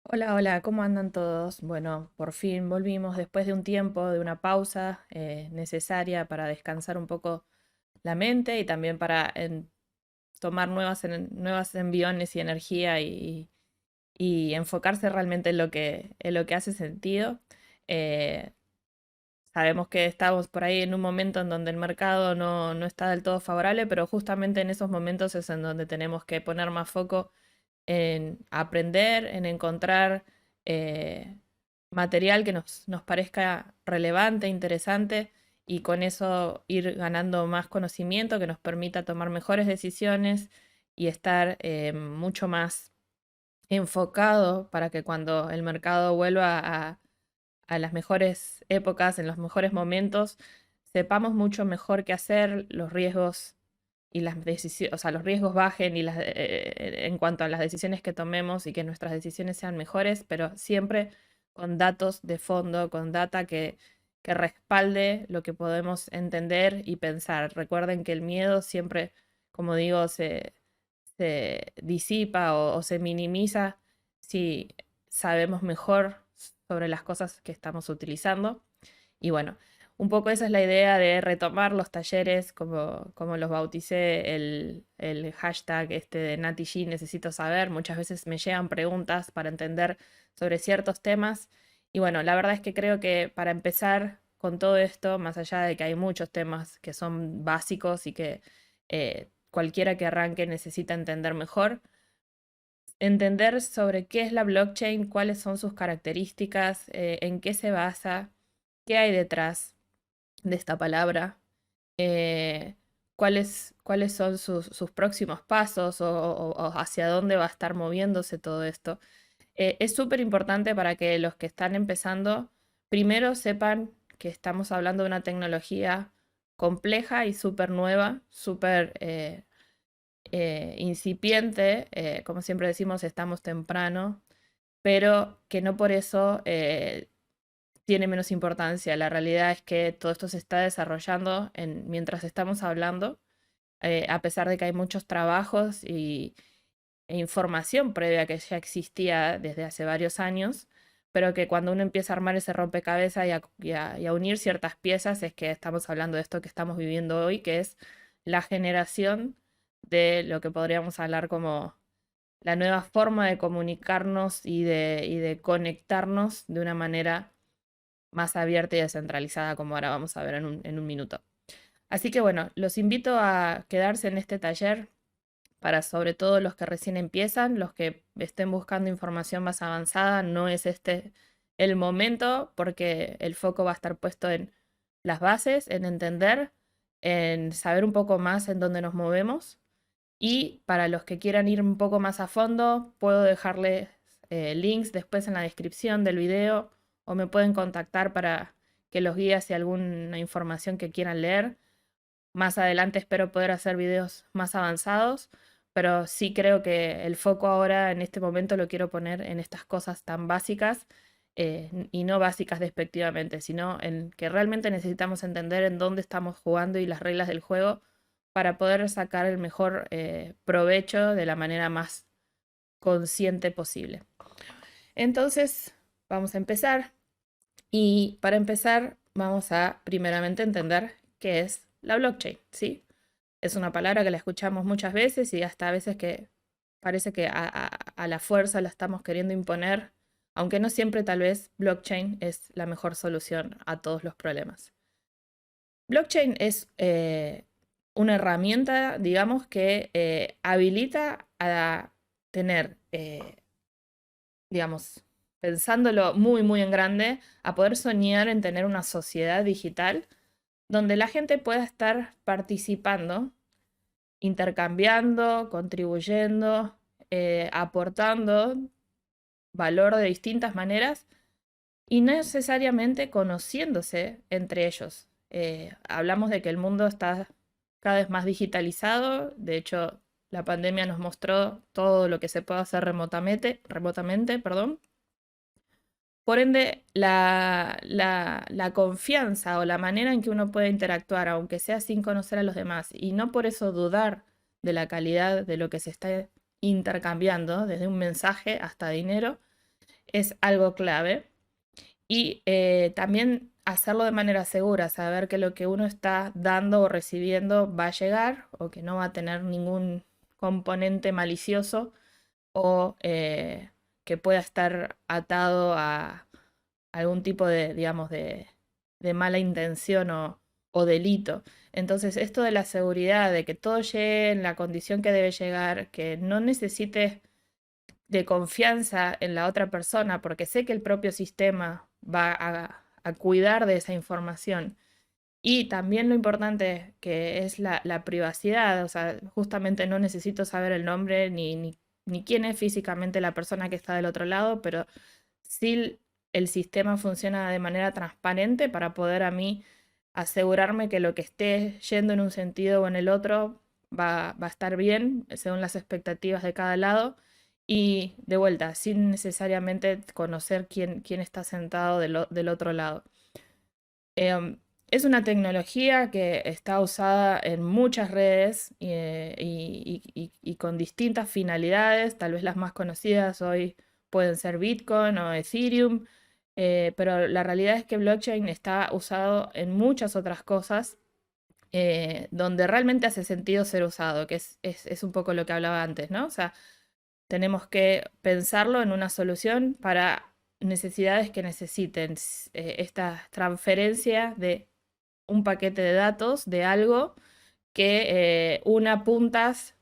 Hola, hola, ¿cómo andan todos? Bueno, por fin volvimos después de un tiempo, de una pausa necesaria para descansar un poco la mente y también para tomar nuevas enviones y energía y enfocarse realmente en lo que hace sentido. Eh, Sabemos que estamos por ahí en un momento en donde el mercado no está del todo favorable, pero justamente en esos momentos es en donde tenemos que poner más foco en aprender, en encontrar eh, material que nos parezca relevante, interesante, y con eso ir ganando más conocimiento que nos permita tomar mejores decisiones y estar mucho más enfocado para que cuando el mercado vuelva a las mejores épocas, en los mejores momentos, sepamos mucho mejor qué hacer, los riesgos y las decisiones, o sea, los riesgos bajen en cuanto a las decisiones que tomemos y que nuestras decisiones sean mejores, pero siempre con datos de fondo, con data que respalde lo que podemos entender y pensar. Recuerden que el miedo siempre, como digo, se disipa o se minimiza si sabemos mejor sobre las cosas que estamos utilizando. Y bueno, un poco esa es la idea de retomar los talleres, como los bauticé, el hashtag este de Nati G, necesito saber. Muchas veces me llegan preguntas para entender sobre ciertos temas. Y bueno, la verdad es que creo que para empezar con todo esto, más allá de que hay muchos temas que son básicos y que cualquiera que arranque necesita entender mejor, entender sobre qué es la blockchain, cuáles son sus características, en qué se basa, qué hay detrás de esta palabra, eh, cuáles son sus próximos pasos o hacia dónde va a estar moviéndose todo esto. Es súper importante para que los que están empezando primero sepan que estamos hablando de una tecnología compleja y súper nueva, súper incipiente, como siempre decimos, estamos temprano, pero que no por eso tiene menos importancia. La realidad es que todo esto se está desarrollando mientras estamos hablando, a pesar de que hay muchos trabajos e información previa que ya existía desde hace varios años, pero que cuando uno empieza a armar ese rompecabezas y a unir ciertas piezas es que estamos hablando de esto que estamos viviendo hoy, que es la generación de lo que podríamos hablar como la nueva forma de comunicarnos y de conectarnos de una manera más abierta y descentralizada, como ahora vamos a ver en un minuto. Así que bueno, los invito a quedarse en este taller para sobre todo los que recién empiezan, los que estén buscando información más avanzada, no es este el momento porque el foco va a estar puesto en las bases, en entender, en saber un poco más en dónde nos movemos. Y para los que quieran ir un poco más a fondo, puedo dejarles links después en la descripción del video o me pueden contactar para que los guíe hacia alguna información que quieran leer. Más adelante espero poder hacer videos más avanzados, pero sí creo que el foco ahora en este momento lo quiero poner en estas cosas tan básicas, y no básicas despectivamente, sino en que realmente necesitamos entender en dónde estamos jugando y las reglas del juego para poder sacar el mejor provecho de la manera más consciente posible. Entonces, vamos a empezar. Y para empezar, vamos a primeramente entender qué es la blockchain, ¿sí? Es una palabra que la escuchamos muchas veces y hasta a veces que parece que a la fuerza la estamos queriendo imponer, aunque no siempre tal vez blockchain es la mejor solución a todos los problemas. Blockchain es una herramienta, digamos, que habilita a tener, digamos, pensándolo muy, muy en grande, a poder soñar en tener una sociedad digital donde la gente pueda estar participando, intercambiando, contribuyendo, aportando valor de distintas maneras y no necesariamente conociéndose entre ellos. Hablamos de que el mundo está cada vez más digitalizado, de hecho la pandemia nos mostró todo lo que se puede hacer remotamente, perdón. Por ende, la confianza o la manera en que uno puede interactuar, aunque sea sin conocer a los demás, y no por eso dudar de la calidad de lo que se está intercambiando, desde un mensaje hasta dinero, es algo clave. Y también hacerlo de manera segura, saber que lo que uno está dando o recibiendo va a llegar o que no va a tener ningún componente malicioso o que pueda estar atado a algún tipo de, digamos, de mala intención o delito. Entonces, esto de la seguridad, de que todo llegue en la condición que debe llegar, que no necesite de confianza en la otra persona, porque sé que el propio sistema va a cuidar de esa información. Y también lo importante que es la privacidad, o sea, justamente no necesito saber el nombre ni quién es físicamente la persona que está del otro lado, pero sí el sistema funciona de manera transparente para poder a mí asegurarme que lo que esté yendo en un sentido o en el otro va a estar bien según las expectativas de cada lado. Y de vuelta, sin necesariamente conocer quién está sentado del otro lado. Em, es una tecnología que está usada en muchas redes y con distintas finalidades. Tal vez las más conocidas hoy pueden ser Bitcoin o Ethereum, pero la realidad es que blockchain está usado en muchas otras cosas donde realmente hace sentido ser usado, que es un poco lo que hablaba antes, ¿no? O sea, tenemos que pensarlo en una solución para necesidades que necesiten esta transferencia de un paquete de datos de algo que una puntas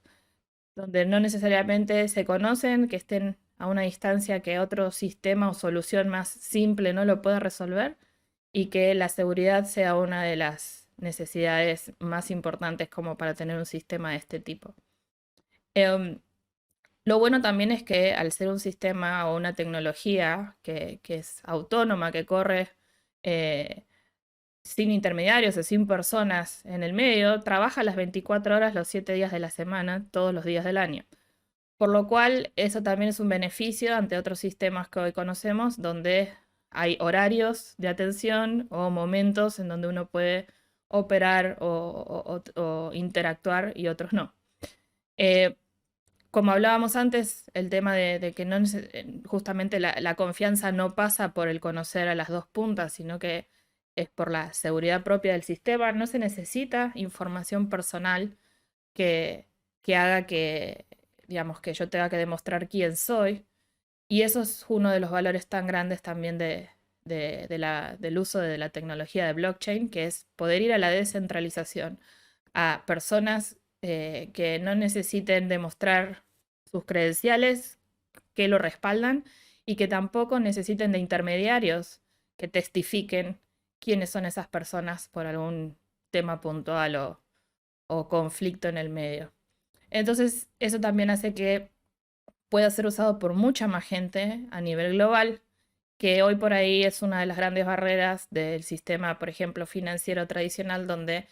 donde no necesariamente se conocen, que estén a una distancia que otro sistema o solución más simple no lo puede resolver y que la seguridad sea una de las necesidades más importantes como para tener un sistema de este tipo. Em, lo bueno también es que al ser un sistema o una tecnología que es autónoma, que corre eh, sin intermediarios o sin personas en el medio, trabaja las 24 horas los 7 días de la semana, todos los días del año. Por lo cual, eso también es un beneficio ante otros sistemas que hoy conocemos, donde hay horarios de atención o momentos en donde uno puede operar o interactuar y otros no. Eh, como hablábamos antes, el tema de que no justamente la confianza no pasa por el conocer a las dos puntas, sino que es por la seguridad propia del sistema. No se necesita información personal que, que haga que, digamos, que yo tenga que demostrar quién soy. Y eso es uno de los valores tan grandes también del uso de la tecnología de blockchain, que es poder ir a la descentralización, a personas que no necesiten demostrar sus credenciales, que lo respaldan y que tampoco necesiten de intermediarios que testifiquen quiénes son esas personas por algún tema puntual o conflicto en el medio. Entonces, eso también hace que pueda ser usado por mucha más gente a nivel global, que hoy por ahí es una de las grandes barreras del sistema, por ejemplo, financiero tradicional, donde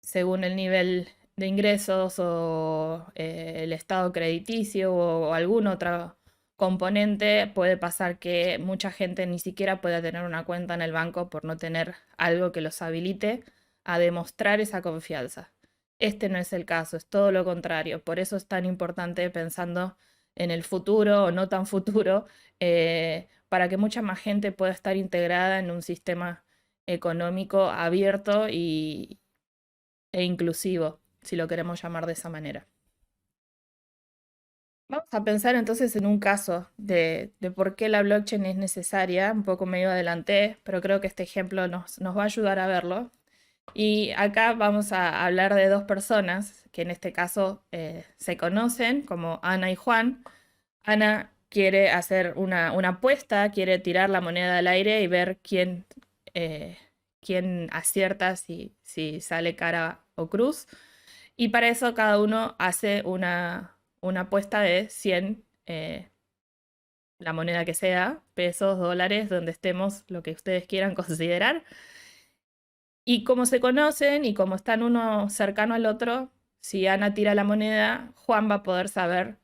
según el nivel de ingresos o el estado crediticio o algún otro componente, puede pasar que mucha gente ni siquiera pueda tener una cuenta en el banco por no tener algo que los habilite a demostrar esa confianza. Este no es el caso, es todo lo contrario. Por eso es tan importante pensando en el futuro o no tan futuro, para que mucha más gente pueda estar integrada en un sistema económico abierto e inclusivo, si lo queremos llamar de esa manera. Vamos a pensar entonces en un caso de por qué la blockchain es necesaria. Un poco medio adelanté, pero creo que este ejemplo nos va a ayudar a verlo. Y acá vamos a hablar de dos personas que en este caso se conocen como Ana y Juan. Ana quiere hacer una apuesta, quiere tirar la moneda al aire y ver eh, quién acierta si sale cara o cruz. Y para eso cada uno hace una apuesta de 100, la moneda que sea, pesos, dólares, donde estemos, lo que ustedes quieran considerar. Y como se conocen y como están uno cercano al otro, si Ana tira la moneda, Juan va a poder saber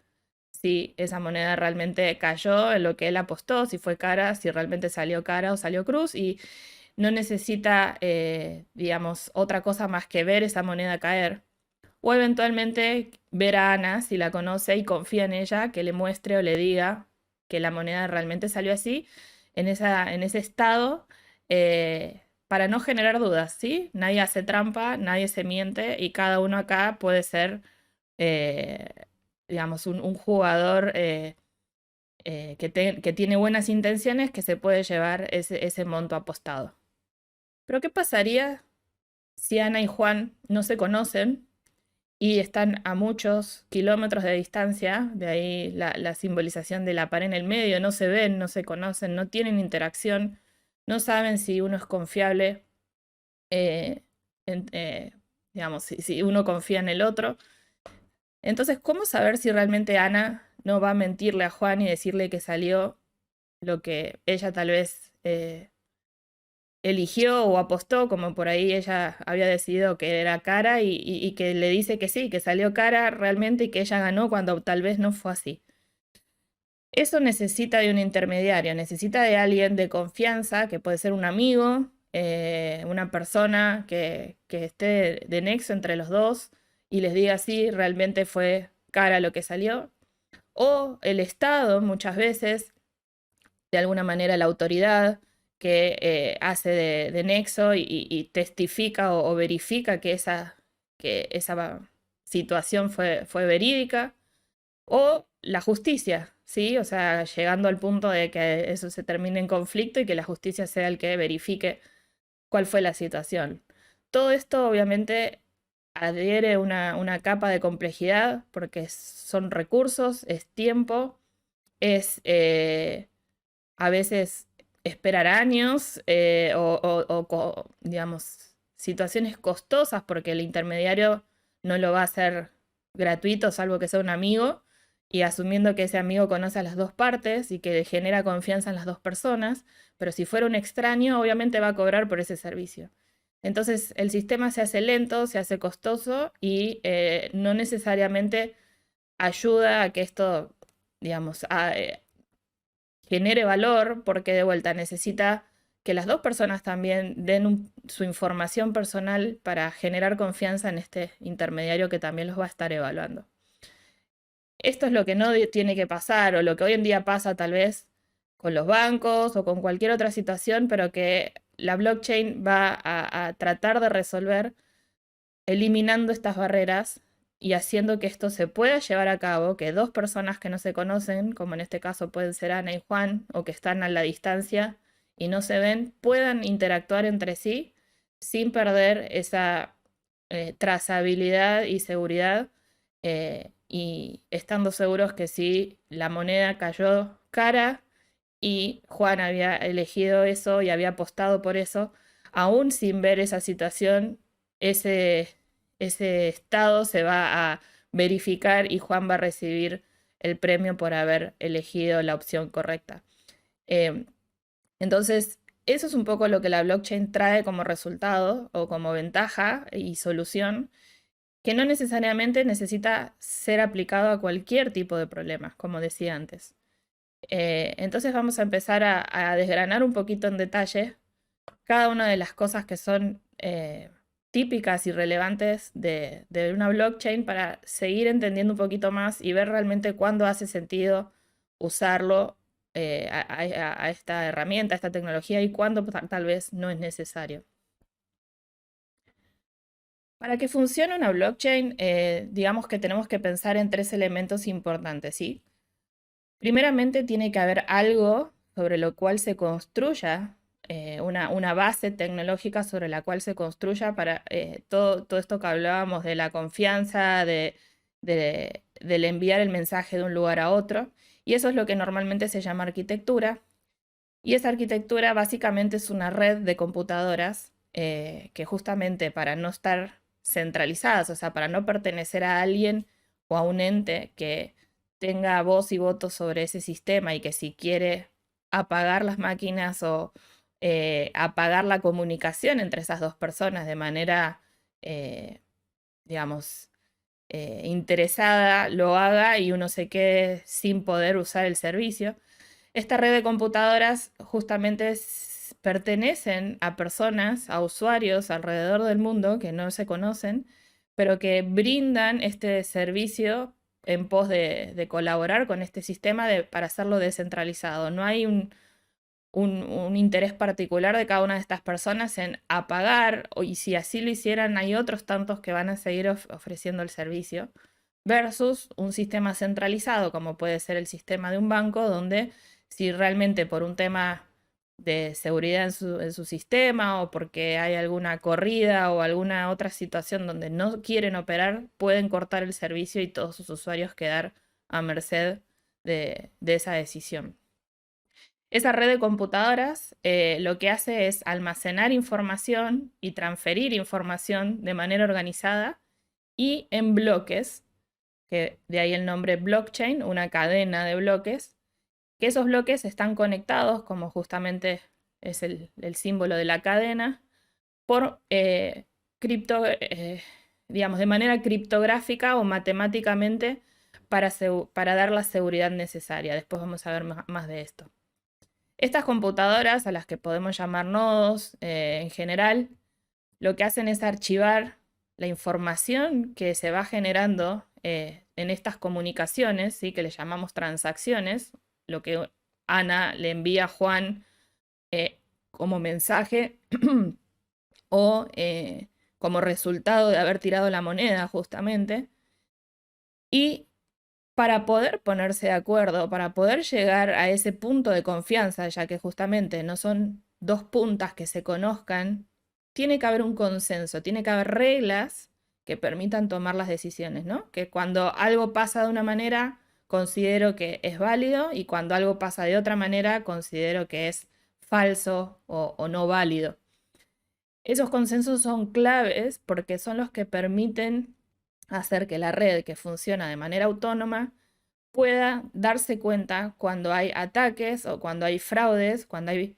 si esa moneda realmente cayó en lo que él apostó, si fue cara, si realmente salió cara o salió cruz, y no necesita, digamos, otra cosa más que ver esa moneda caer. O eventualmente ver a Ana, si la conoce y confía en ella, que le muestre o le diga que la moneda realmente salió así, en ese estado, para no generar dudas, ¿sí? Nadie hace trampa, nadie se miente y cada uno acá puede ser, eh, digamos, un jugador que tiene buenas intenciones que se puede llevar ese monto apostado. Pero ¿qué pasaría si Ana y Juan no se conocen y están a muchos kilómetros de distancia? De ahí la simbolización de la pared en el medio, no se ven, no se conocen, no tienen interacción, no saben si uno es confiable, eh, digamos, si uno confía en el otro. Entonces, ¿cómo saber si realmente Ana no va a mentirle a Juan y decirle que salió lo que ella tal vez eligió o apostó, como por ahí ella había decidido que era cara y que le dice que sí, que salió cara realmente y que ella ganó cuando tal vez no fue así? Eso necesita de un intermediario, necesita de alguien de confianza, que puede ser un amigo, una persona que esté de nexo entre los dos y les diga si realmente fue cara lo que salió. O el Estado, muchas veces, de alguna manera la autoridad que hace de nexo y testifica o verifica que esa situación fue verídica, o la justicia, ¿sí? O sea, llegando al punto de que eso se termine en conflicto y que la justicia sea el que verifique cuál fue la situación. Todo esto obviamente adhiere una capa de complejidad porque son recursos, es tiempo, es a veces esperar años digamos, situaciones costosas porque el intermediario no lo va a hacer gratuito, salvo que sea un amigo, y asumiendo que ese amigo conoce a las dos partes y que genera confianza en las dos personas, pero si fuera un extraño, obviamente va a cobrar por ese servicio. Entonces el sistema se hace lento, se hace costoso y no necesariamente ayuda a que esto, digamos, genere valor, porque de vuelta necesita que las dos personas también den su información personal para generar confianza en este intermediario que también los va a estar evaluando. Esto es lo que no tiene que pasar, o lo que hoy en día pasa tal vez con los bancos o con cualquier otra situación, pero que la blockchain va a tratar de resolver eliminando estas barreras y haciendo que esto se pueda llevar a cabo, que dos personas que no se conocen, como en este caso pueden ser Ana y Juan, o que están a la distancia y no se ven, puedan interactuar entre sí sin perder esa trazabilidad y seguridad, y estando seguros que si la moneda cayó cara y Juan había elegido eso y había apostado por eso, aún sin ver esa situación, ese, ese estado se va a verificar y Juan va a recibir el premio por haber elegido la opción correcta. Eh, entonces, eso es un poco lo que la blockchain trae como resultado o como ventaja y solución, que no necesariamente necesita ser aplicado a cualquier tipo de problemas, como decía antes. Entonces vamos a empezar a desgranar un poquito en detalle cada una de las cosas que son típicas y relevantes de una blockchain para seguir entendiendo un poquito más y ver realmente cuándo hace sentido usarlo, a esta herramienta, a esta tecnología, y cuándo tal vez no es necesario. Para que funcione una blockchain, digamos que tenemos que pensar en tres elementos importantes, ¿sí? Primeramente tiene que haber algo sobre lo cual se construya, una base tecnológica sobre la cual se construya para todo esto que hablábamos de la confianza, del enviar el mensaje de un lugar a otro. Y eso es lo que normalmente se llama arquitectura. Y esa arquitectura básicamente es una red de computadoras, que justamente para no estar centralizadas, o sea, para no pertenecer a alguien o a un ente que tenga voz y voto sobre ese sistema, y que si quiere apagar las máquinas o apagar la comunicación entre esas dos personas de manera, eh, digamos, interesada, lo haga y uno se quede sin poder usar el servicio. Esta red de computadoras justamente pertenecen a personas, a usuarios alrededor del mundo que no se conocen, pero que brindan este servicio en pos de colaborar con este sistema para hacerlo descentralizado. No hay un interés particular de cada una de estas personas en apagar, y si así lo hicieran, hay otros tantos que van a seguir ofreciendo el servicio, versus un sistema centralizado, como puede ser el sistema de un banco, donde si realmente por un tema de seguridad en su sistema o porque hay alguna corrida o alguna otra situación donde no quieren operar, pueden cortar el servicio y todos sus usuarios quedar a merced de esa decisión. Esa red de computadoras lo que hace es almacenar información y transferir información de manera organizada y en bloques, que de ahí el nombre blockchain, una cadena de bloques, que esos bloques están conectados, como justamente es el símbolo de la cadena, por digamos, de manera criptográfica o matemáticamente para dar la seguridad necesaria. Después vamos a ver más de esto. Estas computadoras, a las que podemos llamar nodos en general, lo que hacen es archivar la información que se va generando en estas comunicaciones, ¿sí? Que le llamamos transacciones, lo que Ana le envía a Juan como mensaje o como resultado de haber tirado la moneda justamente. Y para poder ponerse de acuerdo, para poder llegar a ese punto de confianza, ya que justamente no son dos puntas que se conozcan, tiene que haber un consenso, tiene que haber reglas que permitan tomar las decisiones, ¿no? Que cuando algo pasa de una manera, considero que es válido y cuando algo pasa de otra manera, considero que es falso o no válido. Esos consensos son claves porque son los que permiten hacer que la red, que funciona de manera autónoma, pueda darse cuenta cuando hay ataques o cuando hay fraudes, cuando hay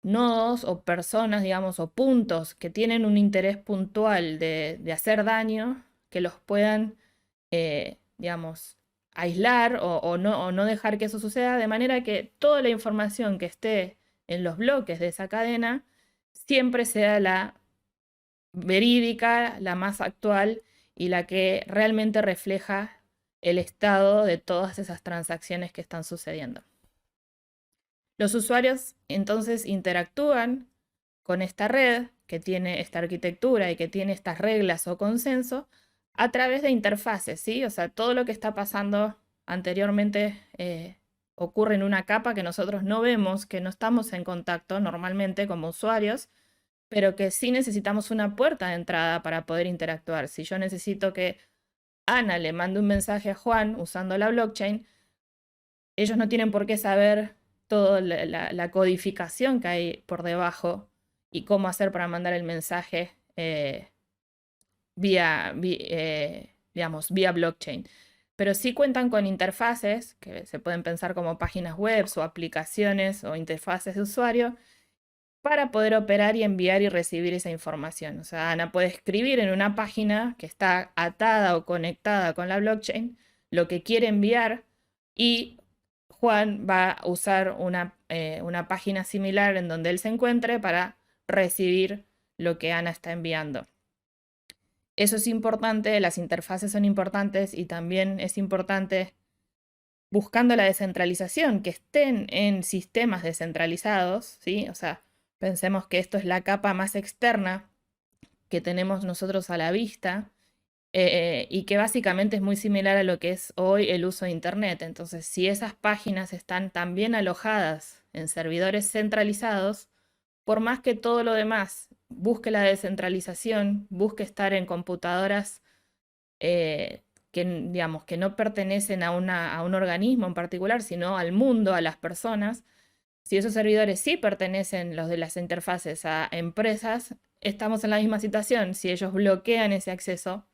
nodos o personas, digamos, o puntos que tienen un interés puntual de hacer daño, que los puedan, digamos, aislar o no dejar que eso suceda, de manera que toda la información que esté en los bloques de esa cadena siempre sea la verídica, la más actual y la que realmente refleja el estado de todas esas transacciones que están sucediendo. Los usuarios entonces interactúan con esta red que tiene esta arquitectura y que tiene estas reglas o consenso a través de interfaces, ¿sí? O sea, todo lo que está pasando anteriormente ocurre en una capa que nosotros no vemos, que no estamos en contacto normalmente como usuarios, pero que sí necesitamos una puerta de entrada para poder interactuar. Si yo necesito que Ana le mande un mensaje a Juan usando la blockchain, ellos no tienen por qué saber toda la codificación que hay por debajo y cómo hacer para mandar el mensaje digamos, vía blockchain. Pero sí cuentan con interfaces que se pueden pensar como páginas web o aplicaciones o interfaces de usuario para poder operar y enviar y recibir esa información. O sea, Ana puede escribir en una página que está atada o conectada con la blockchain lo que quiere enviar y Juan va a usar una página similar en donde él se encuentre para recibir lo que Ana está enviando. Eso es importante, las interfaces son importantes y también es importante buscando la descentralización, que estén en sistemas descentralizados, ¿sí? O sea, pensemos que esto es la capa más externa que tenemos nosotros a la vista y que básicamente es muy similar a lo que es hoy el uso de Internet. Entonces, si esas páginas están también alojadas en servidores centralizados, por más que todo lo demás busque la descentralización, busque estar en computadoras que, digamos, que no pertenecen a un organismo en particular, sino al mundo, a las personas, si esos servidores sí pertenecen, los de las interfaces, a empresas, estamos en la misma situación. Si ellos bloquean ese acceso,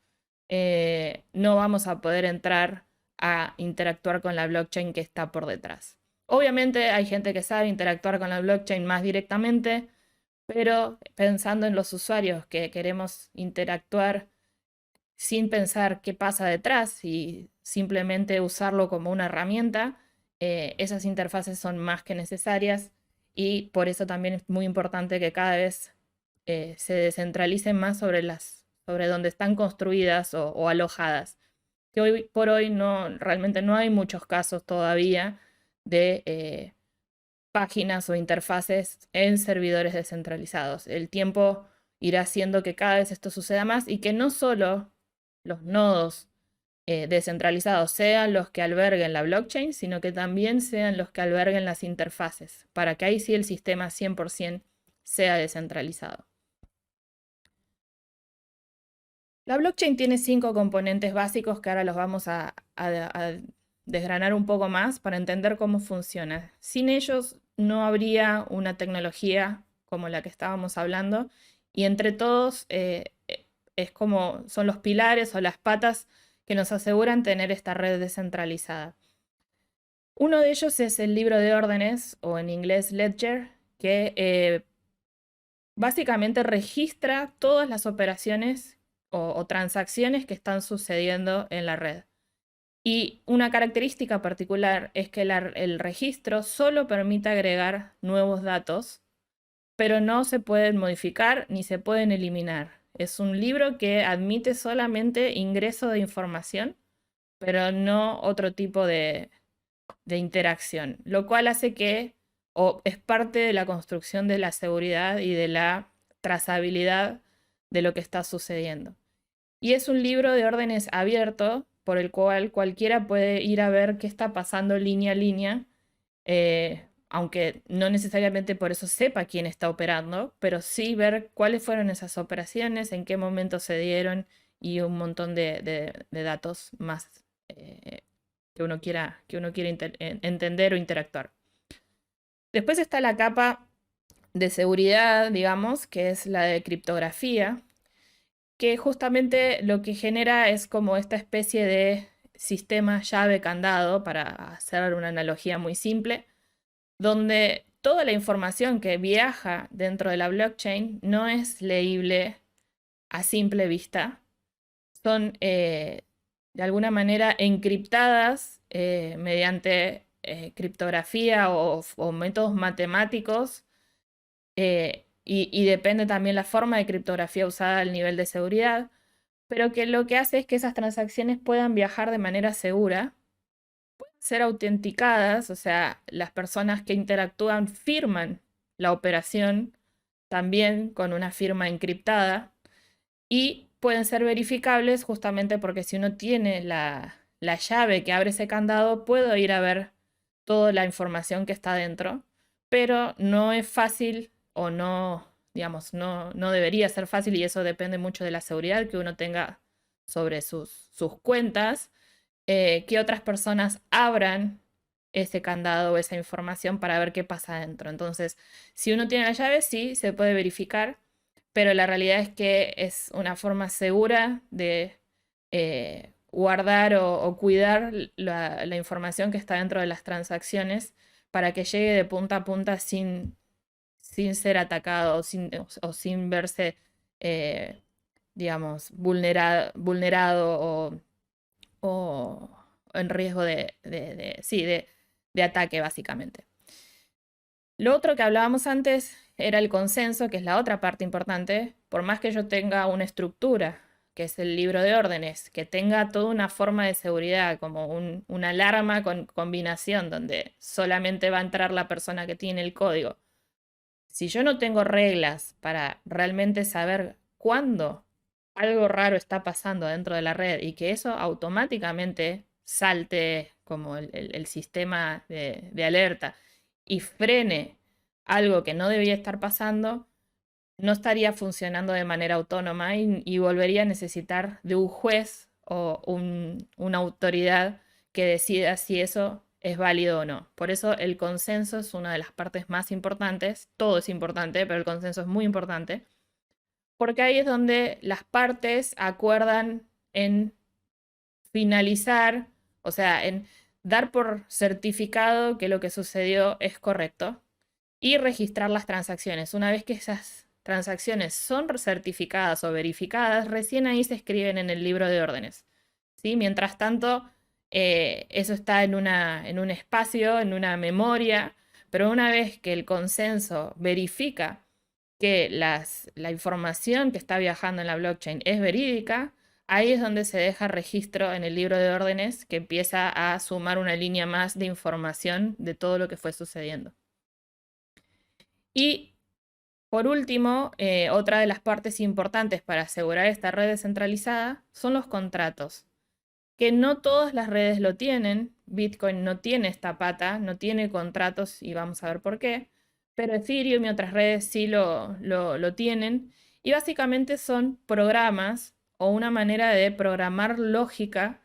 no vamos a poder entrar a interactuar con la blockchain que está por detrás. Obviamente hay gente que sabe interactuar con la blockchain más directamente, pero pensando en los usuarios que queremos interactuar sin pensar qué pasa detrás y simplemente usarlo como una herramienta, esas interfaces son más que necesarias y por eso también es muy importante que cada vez se descentralicen más sobre donde están construidas o alojadas, que hoy por hoy realmente no hay muchos casos todavía de páginas o interfaces en servidores descentralizados. El tiempo irá haciendo que cada vez esto suceda más y que no solo los nodos descentralizados sean los que alberguen la blockchain, sino que también sean los que alberguen las interfaces, para que ahí sí el sistema 100% sea descentralizado. La blockchain tiene 5 componentes básicos que ahora los vamos a desgranar un poco más para entender cómo funciona. Sin ellos no habría una tecnología como la que estábamos hablando, y entre todos es como son los pilares o las patas que nos aseguran tener esta red descentralizada. Uno de ellos es el libro de órdenes, o en inglés ledger, que básicamente registra todas las operaciones o transacciones que están sucediendo en la red. Y una característica particular es que el registro solo permite agregar nuevos datos, pero no se pueden modificar ni se pueden eliminar. Es un libro que admite solamente ingreso de información, pero no otro tipo de interacción, lo cual hace que, o es parte de la construcción de la seguridad y de la trazabilidad de lo que está sucediendo. Y es un libro de órdenes abierto, por el cual cualquiera puede ir a ver qué está pasando línea a línea, aunque no necesariamente por eso sepa quién está operando, pero sí ver cuáles fueron esas operaciones, en qué momento se dieron y un montón de datos más que uno quiera entender o interactuar. Después está la capa de seguridad, digamos, que es la de criptografía, que justamente lo que genera es como esta especie de sistema llave candado, para hacer una analogía muy simple, donde toda la información que viaja dentro de la blockchain no es leíble a simple vista. Son de alguna manera encriptadas mediante criptografía o métodos matemáticos, y depende también la forma de criptografía usada al nivel de seguridad, pero que lo que hace es que esas transacciones puedan viajar de manera segura, ser autenticadas, o sea, las personas que interactúan firman la operación también con una firma encriptada, y pueden ser verificables justamente porque si uno tiene la llave que abre ese candado, puedo ir a ver toda la información que está dentro, pero no es fácil, o no, digamos, no debería ser fácil, y eso depende mucho de la seguridad que uno tenga sobre sus cuentas, que otras personas abran ese candado o esa información para ver qué pasa adentro. Entonces, si uno tiene la llave, sí, se puede verificar, pero la realidad es que es una forma segura de guardar o cuidar la información que está dentro de las transacciones, para que llegue de punta a punta sin ser atacado o sin verse, digamos, vulnerado o en riesgo de ataque, básicamente. Lo otro que hablábamos antes era el consenso, que es la otra parte importante. Por más que yo tenga una estructura, que es el libro de órdenes, que tenga toda una forma de seguridad, como una alarma con combinación, donde solamente va a entrar la persona que tiene el código. Si yo no tengo reglas para realmente saber cuándo algo raro está pasando dentro de la red, y que eso automáticamente salte como el sistema de alerta y frene algo que no debía estar pasando, no estaría funcionando de manera autónoma, y volvería a necesitar de un juez o una autoridad que decida si eso es válido o no. Por eso el consenso es una de las partes más importantes. Todo es importante, pero el consenso es muy importante, porque ahí es donde las partes acuerdan en finalizar, o sea, en dar por certificado que lo que sucedió es correcto, y registrar las transacciones. Una vez que esas transacciones son certificadas o verificadas, recién ahí se escriben en el libro de órdenes, ¿sí? Mientras tanto, eso está en un espacio, en una memoria, pero una vez que el consenso verifica que la información que está viajando en la blockchain es verídica, ahí es donde se deja registro en el libro de órdenes que empieza a sumar una línea más de información de todo lo que fue sucediendo. Y por último, otra de las partes importantes para asegurar esta red descentralizada son los contratos, que no todas las redes lo tienen. Bitcoin no tiene esta pata, no tiene contratos y vamos a ver por qué, pero Ethereum y otras redes sí lo tienen. Y básicamente son programas o una manera de programar lógica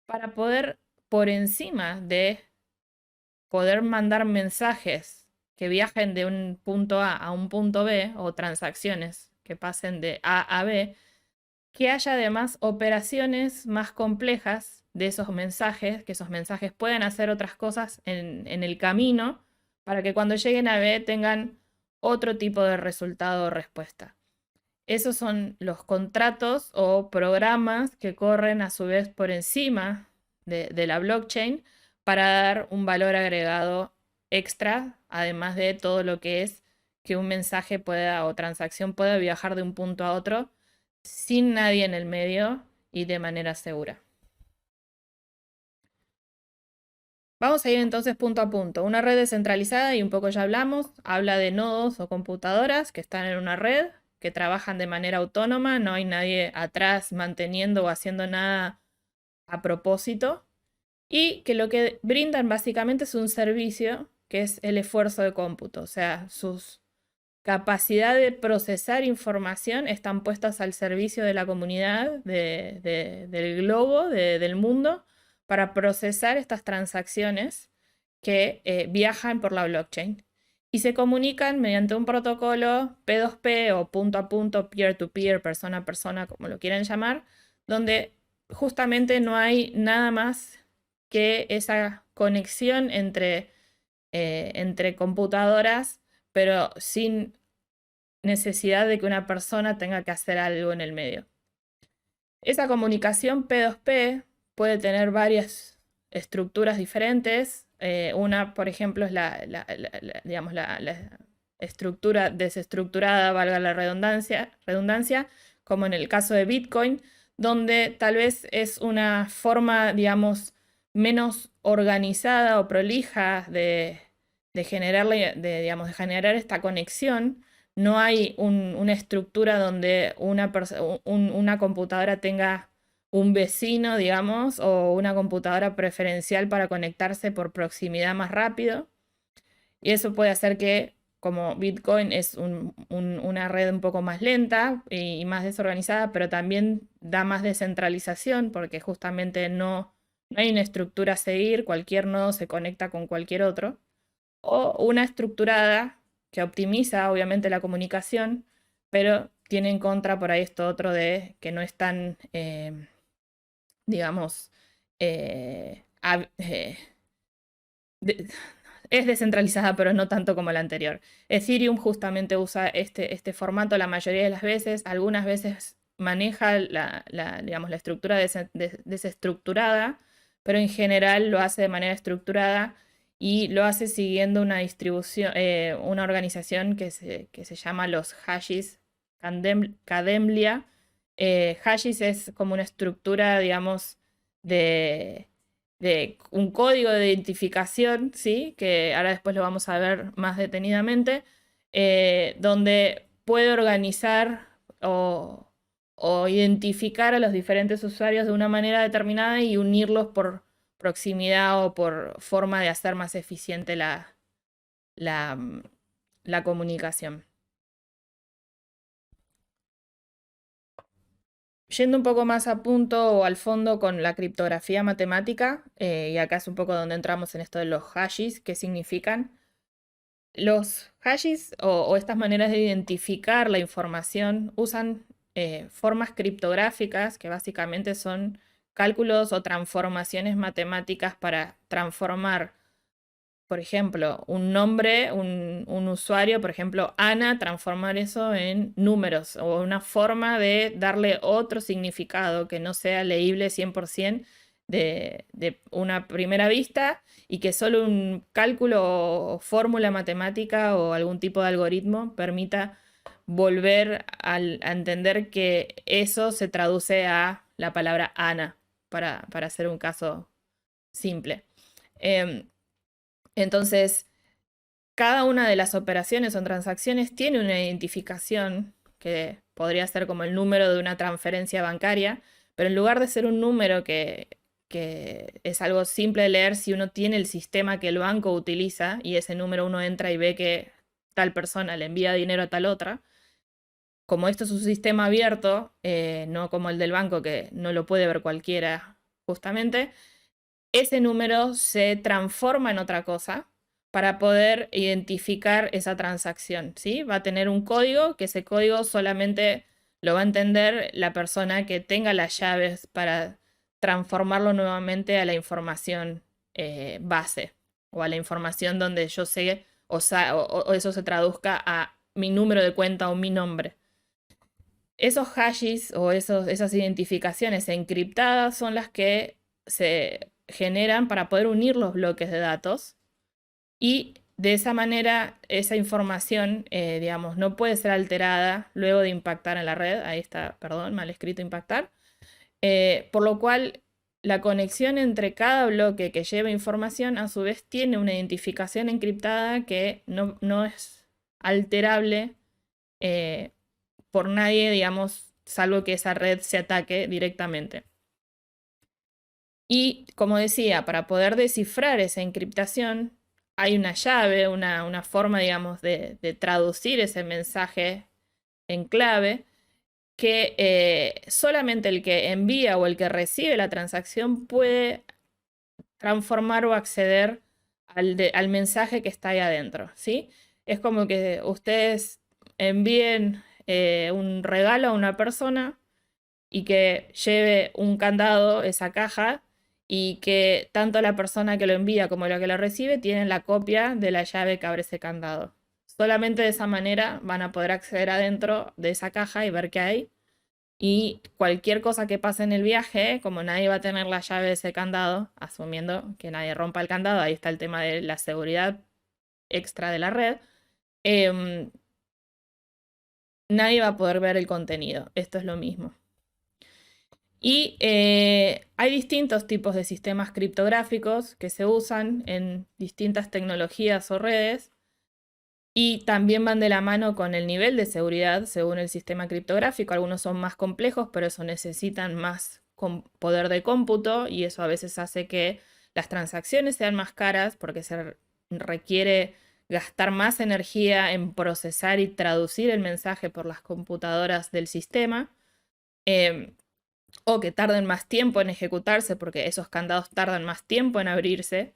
para poder, por encima de poder mandar mensajes que viajen de un punto A un punto B, o transacciones que pasen de A a B, que haya además operaciones más complejas de esos mensajes, que esos mensajes puedan hacer otras cosas en el camino, para que cuando lleguen a B tengan otro tipo de resultado o respuesta. Esos son los contratos o programas que corren a su vez por encima de la blockchain para dar un valor agregado extra, además de todo lo que es que un mensaje pueda o transacción pueda viajar de un punto a otro sin nadie en el medio y de manera segura. Vamos a ir entonces punto a punto. Una red descentralizada, y un poco ya hablamos, habla de nodos o computadoras que están en una red, que trabajan de manera autónoma, no hay nadie atrás manteniendo o haciendo nada a propósito, y que lo que brindan básicamente es un servicio que es el esfuerzo de cómputo, o sea, sus capacidad de procesar información están puestas al servicio de la comunidad, del globo, del mundo, para procesar estas transacciones que viajan por la blockchain y se comunican mediante un protocolo P2P o punto a punto, peer-to-peer, persona a persona, como lo quieran llamar, donde justamente no hay nada más que esa conexión entre computadoras, pero sin necesidad de que una persona tenga que hacer algo en el medio. Esa comunicación P2P puede tener varias estructuras diferentes. Una, por ejemplo, es digamos, la estructura desestructurada, valga la redundancia, como en el caso de Bitcoin, donde tal vez es una forma, digamos, menos organizada o prolija digamos, de generar esta conexión. No hay una estructura donde una computadora tenga un vecino, digamos, o una computadora preferencial para conectarse por proximidad más rápido. Y eso puede hacer que, como Bitcoin es una red un poco más lenta y más desorganizada, pero también da más descentralización, porque justamente no hay una estructura a seguir, cualquier nodo se conecta con cualquier otro. O una estructurada que optimiza obviamente la comunicación, pero tiene en contra por ahí esto otro de que no es tan, digamos, es descentralizada, pero no tanto como la anterior. Ethereum justamente usa este formato la mayoría de las veces, algunas veces maneja digamos, la estructura desestructurada, pero en general lo hace de manera estructurada y lo hace siguiendo una distribución, una organización que se llama los hashes, Kademlia. Hashes es como una estructura, digamos, de un código de identificación, ¿sí? Que ahora después lo vamos a ver más detenidamente, donde puede organizar o identificar a los diferentes usuarios de una manera determinada y unirlos por proximidad o por forma de hacer más eficiente la, la comunicación. Yendo un poco más a punto o al fondo con la criptografía matemática, y acá es un poco donde entramos en esto de los hashes, ¿qué significan? Los hashes o estas maneras de identificar la información usan formas criptográficas que básicamente son cálculos o transformaciones matemáticas para transformar, por ejemplo, un nombre, un usuario, por ejemplo, Ana, transformar eso en números o una forma de darle otro significado que no sea leíble 100% de una primera vista y que solo un cálculo o fórmula matemática o algún tipo de algoritmo permita volver a entender que eso se traduce a la palabra Ana, para hacer un caso simple. Entonces, cada una de las operaciones o transacciones tiene una identificación que podría ser como el número de una transferencia bancaria, pero en lugar de ser un número que es algo simple de leer, si uno tiene el sistema que el banco utiliza y ese número uno entra y ve que tal persona le envía dinero a tal otra, como esto es un sistema abierto, no como el del banco que no lo puede ver cualquiera justamente, ese número se transforma en otra cosa para poder identificar esa transacción, ¿sí? Va a tener un código, que ese código solamente lo va a entender la persona que tenga las llaves para transformarlo nuevamente a la información base o a la información donde yo sé o eso se traduzca a mi número de cuenta o mi nombre. Esos hashes o esas identificaciones encriptadas son las que se generan para poder unir los bloques de datos y de esa manera esa información, digamos, no puede ser alterada luego de impactar en la red. Ahí está, perdón, mal escrito impactar. Por lo cual la conexión entre cada bloque que lleva información a su vez tiene una identificación encriptada que no es alterable por nadie, digamos, salvo que esa red se ataque directamente. Y como decía, para poder descifrar esa encriptación, hay una llave, una forma, digamos, de traducir ese mensaje en clave que solamente el que envía o el que recibe la transacción puede transformar o acceder al mensaje que está ahí adentro, ¿sí? Es como que ustedes envíen un regalo a una persona y que lleve un candado esa caja y que tanto la persona que lo envía como la que lo recibe tienen la copia de la llave que abre ese candado. Solamente de esa manera van a poder acceder adentro de esa caja y ver qué hay. Y cualquier cosa que pase en el viaje, como nadie va a tener la llave de ese candado, asumiendo que nadie rompa el candado, ahí está el tema de la seguridad extra de la red, nadie va a poder ver el contenido. Esto es lo mismo. Y hay distintos tipos de sistemas criptográficos que se usan en distintas tecnologías o redes y también van de la mano con el nivel de seguridad según el sistema criptográfico. Algunos son más complejos, pero eso necesitan más poder de cómputo y eso a veces hace que las transacciones sean más caras porque se requiere gastar más energía en procesar y traducir el mensaje por las computadoras del sistema. O que tarden más tiempo en ejecutarse porque esos candados tardan más tiempo en abrirse.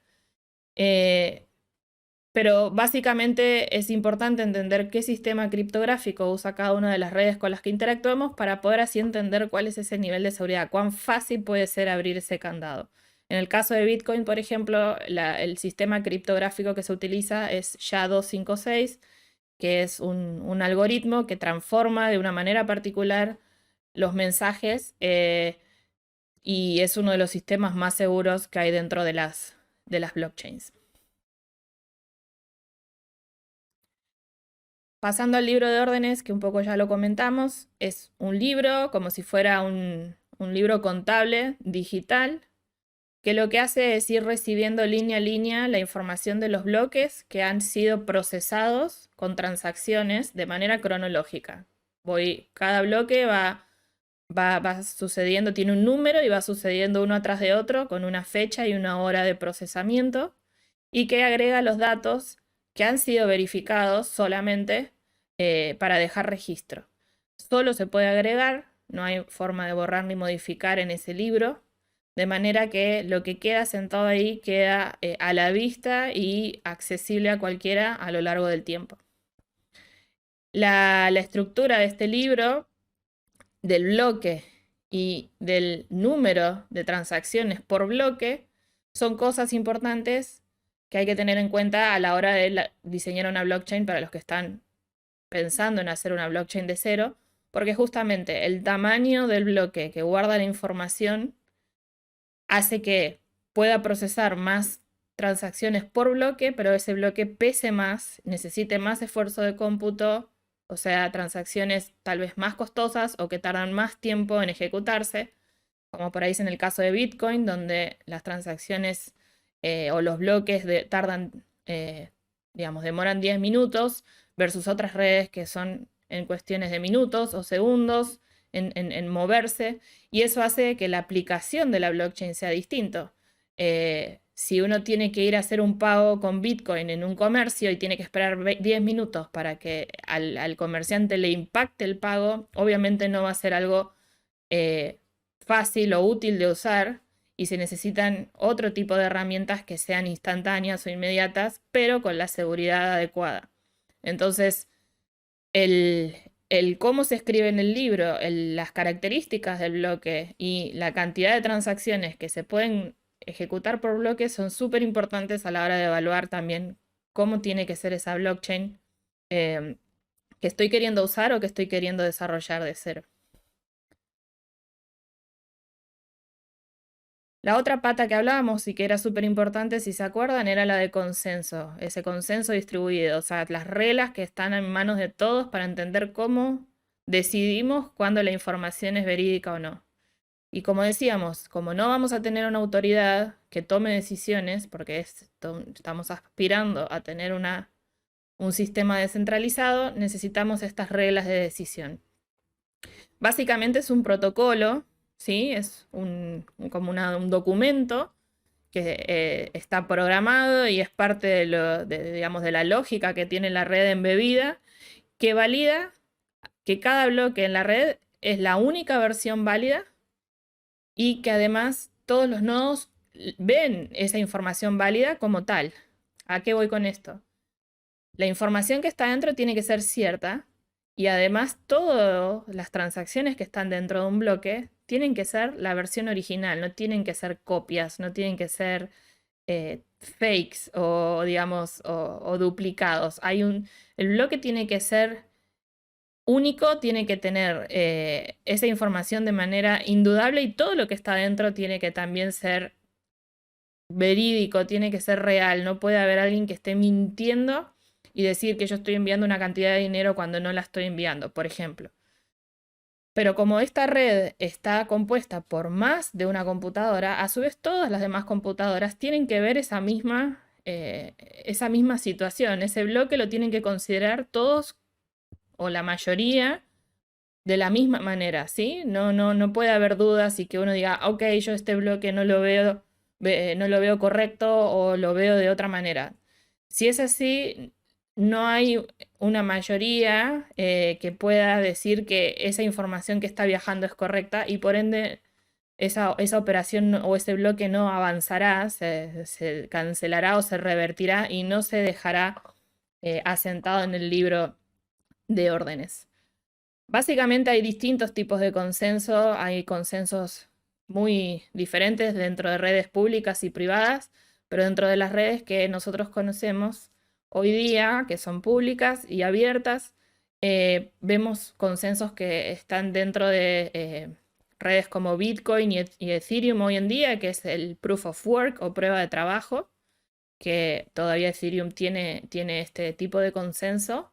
Pero básicamente es importante entender qué sistema criptográfico usa cada una de las redes con las que interactuamos para poder así entender cuál es ese nivel de seguridad, cuán fácil puede ser abrir ese candado. En el caso de Bitcoin, por ejemplo, el sistema criptográfico que se utiliza es SHA-256, que es un algoritmo que transforma de una manera particular los mensajes y es uno de los sistemas más seguros que hay dentro de las blockchains. Pasando al libro de órdenes, que un poco ya lo comentamos, es un libro como si fuera un libro contable digital, que lo que hace es ir recibiendo línea a línea la información de los bloques que han sido procesados con transacciones de manera cronológica. Cada bloque va sucediendo, tiene un número y va sucediendo uno atrás de otro con una fecha y una hora de procesamiento y que agrega los datos que han sido verificados solamente para dejar registro. Solo se puede agregar, no hay forma de borrar ni modificar en ese libro, de manera que lo que queda sentado ahí queda a la vista y accesible a cualquiera a lo largo del tiempo. La estructura de este libro, del bloque y del número de transacciones por bloque, son cosas importantes que hay que tener en cuenta a la hora de diseñar una blockchain para los que están pensando en hacer una blockchain de cero, porque justamente el tamaño del bloque que guarda la información hace que pueda procesar más transacciones por bloque, pero ese bloque pese más, necesite más esfuerzo de cómputo, o sea, transacciones tal vez más costosas o que tardan más tiempo en ejecutarse. como por ahí es en el caso de Bitcoin, donde las transacciones o los bloques tardan, digamos, demoran 10 minutos versus otras redes que son en cuestiones de minutos o segundos en moverse, y eso hace que la aplicación de la blockchain sea distinto. Si uno tiene que ir a hacer un pago con Bitcoin en un comercio y tiene que esperar 10 minutos para que al comerciante le impacte el pago, obviamente no va a ser algo fácil o útil de usar, y se necesitan otro tipo de herramientas que sean instantáneas o inmediatas, pero con la seguridad adecuada. Entonces, el cómo se escribe en el libro, las características del bloque y la cantidad de transacciones que se pueden ejecutar por bloque son súper importantes a la hora de evaluar también cómo tiene que ser esa blockchain eh, que estoy queriendo usar o que estoy queriendo desarrollar de cero. La otra pata que hablábamos y que era súper importante, si se acuerdan, era la de consenso, ese consenso distribuido, o sea, las reglas que están en manos de todos para entender cómo decidimos cuándo la información es verídica o no. Y como decíamos, como no vamos a tener una autoridad que tome decisiones, porque estamos aspirando a tener un sistema descentralizado, necesitamos estas reglas de decisión. Básicamente es un protocolo, ¿sí? Es como un documento que está programado y es parte digamos, de la lógica que tiene la red embebida, que valida que cada bloque en la red es la única versión válida y que además todos los nodos ven esa información válida como tal. ¿A qué voy con esto? La información que está dentro tiene que ser cierta, y además todas las transacciones que están dentro de un bloque tienen que ser la versión original, no tienen que ser copias, no tienen que ser fakes o digamos o duplicados. El bloque tiene que ser único, tiene que tener esa información de manera indudable, y todo lo que está dentro tiene que también ser verídico, tiene que ser real. No puede haber alguien que esté mintiendo y decir que yo estoy enviando una cantidad de dinero cuando no la estoy enviando, por ejemplo. Pero como esta red está compuesta por más de una computadora, a su vez todas las demás computadoras tienen que ver esa misma situación. Ese bloque lo tienen que considerar todos o la mayoría de la misma manera, ¿sí? No puede haber dudas y que uno diga, ok, yo este bloque no lo veo correcto o lo veo de otra manera. Si es así, no hay una mayoría que pueda decir que esa información que está viajando es correcta, y por ende esa operación o ese bloque no avanzará, se cancelará o se revertirá y no se dejará asentado en el libro de órdenes. Básicamente hay distintos tipos de consenso, hay consensos muy diferentes dentro de redes públicas y privadas, pero dentro de las redes que nosotros conocemos hoy día, que son públicas y abiertas, vemos consensos que están dentro de redes como Bitcoin y Ethereum hoy en día, que es el Proof of Work o prueba de trabajo, que todavía Ethereum tiene este tipo de consenso.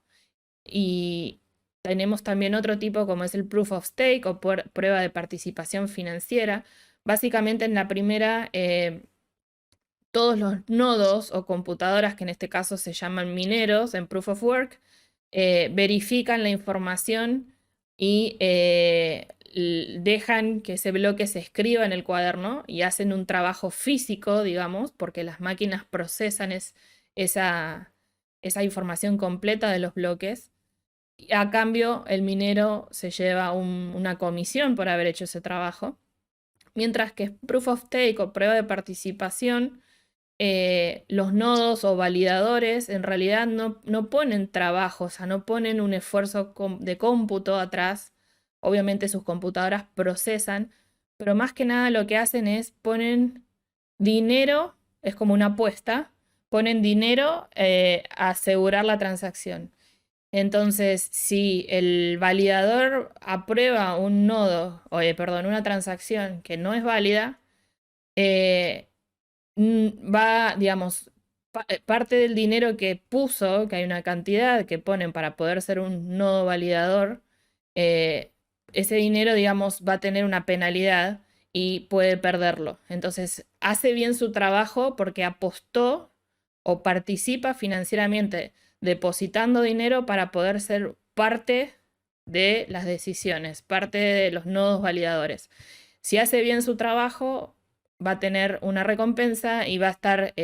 Y tenemos también otro tipo como es el Proof of Stake o prueba de participación financiera. Básicamente en la primera, todos los nodos o computadoras, que en este caso se llaman mineros en Proof of Work, verifican la información y dejan que ese bloque se escriba en el cuaderno y hacen un trabajo físico, digamos, porque las máquinas procesan esa información completa de los bloques. A cambio, el minero se lleva una comisión por haber hecho ese trabajo. Mientras que Proof of Stake o prueba de participación, los nodos o validadores en realidad no ponen trabajo, o sea, no ponen un esfuerzo de cómputo atrás. Obviamente sus computadoras procesan, pero más que nada lo que hacen es ponen dinero, es como una apuesta, ponen dinero a asegurar la transacción. Entonces, si el validador aprueba un nodo, perdón, una transacción que no es válida, eh, digamos, parte del dinero que puso, que hay una cantidad que ponen para poder ser un nodo validador, ese dinero, digamos, va a tener una penalidad y puede perderlo. Entonces, hace bien su trabajo porque apostó o participa financieramente depositando dinero para poder ser parte de las decisiones, parte de los nodos validadores. Si hace bien su trabajo, va a tener una recompensa y va a estar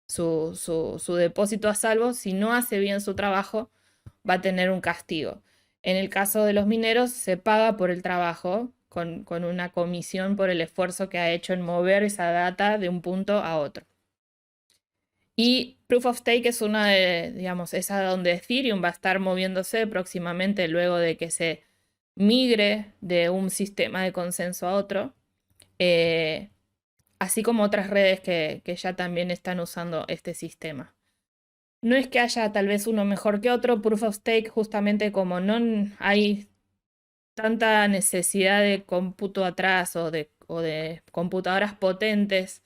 su depósito a salvo. Si no hace bien su trabajo, va a tener un castigo. En el caso de los mineros, se paga por el trabajo con una comisión por el esfuerzo que ha hecho en mover esa data de un punto a otro. Y Proof of Stake es una de, digamos, es a donde Ethereum va a estar moviéndose próximamente luego de que se migre de un sistema de consenso a otro, así como otras redes que ya también están usando este sistema. No es que haya tal vez uno mejor que otro, Proof of Stake justamente como no hay tanta necesidad de cómputo atrás o de computadoras potentes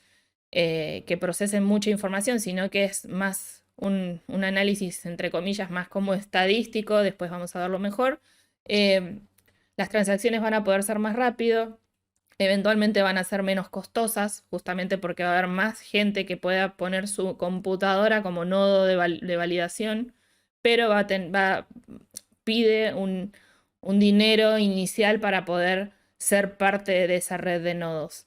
que procesen mucha información, sino que es más un análisis, entre comillas, más como estadístico, después vamos a verlo mejor. Las transacciones van a poder ser más rápido, eventualmente van a ser menos costosas, justamente porque va a haber más gente que pueda poner su computadora como nodo de validación, pero pide un dinero inicial para poder ser parte de esa red de nodos.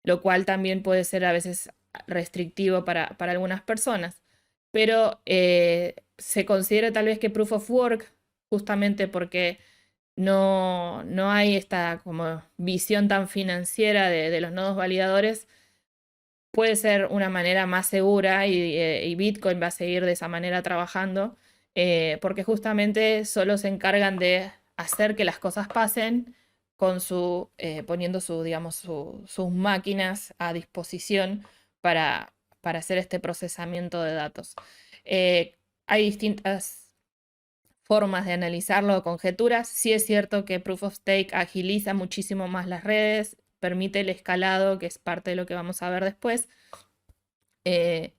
Lo cual también puede ser a veces restrictivo para algunas personas. Pero se considera tal vez que Proof of Work, justamente porque no hay esta como visión tan financiera de los nodos validadores, puede ser una manera más segura y Bitcoin va a seguir de esa manera trabajando, porque justamente solo se encargan de hacer que las cosas pasen poniendo digamos, sus máquinas a disposición para hacer este procesamiento de datos. Hay distintas formas de analizarlo, conjeturas. Sí es cierto que Proof of Stake agiliza muchísimo más las redes, permite el escalado, que es parte de lo que vamos a ver después,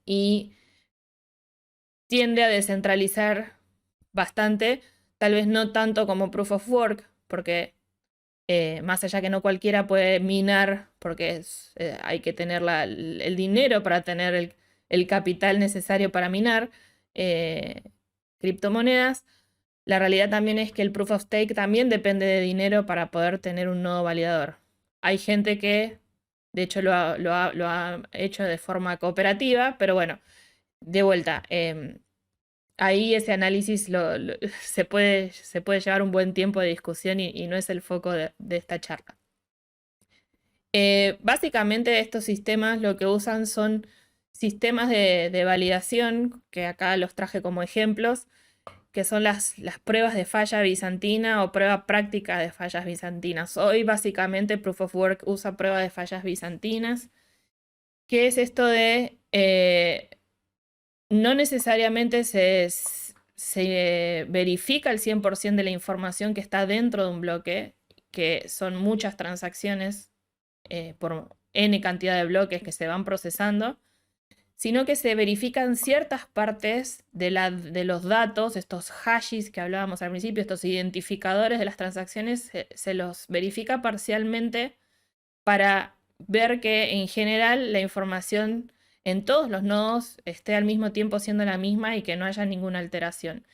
y tiende a descentralizar bastante, tal vez no tanto como Proof of Work, porque más allá que no cualquiera puede minar, porque hay que tener el dinero para tener el capital necesario para minar criptomonedas. La realidad también es que el Proof of Stake también depende de dinero para poder tener un nodo validador. Hay gente que, de hecho, lo ha hecho de forma cooperativa, pero bueno, de vuelta, ahí ese análisis se puede llevar un buen tiempo de discusión y no es el foco de esta charla. Básicamente estos sistemas lo que usan son sistemas de validación, que acá los traje como ejemplos, que son las pruebas de falla bizantina o prueba práctica de fallas bizantinas. Hoy básicamente Proof of Work usa prueba de fallas bizantinas. ¿Qué es esto de no necesariamente se verifica el 100% de la información que está dentro de un bloque, que son muchas transacciones por n cantidad de bloques que se van procesando, sino que se verifican ciertas partes de los datos, estos hashes que hablábamos al principio, estos identificadores de las transacciones, se los verifica parcialmente para ver que en general la información en todos los nodos esté al mismo tiempo siendo la misma y que no haya ninguna alteración.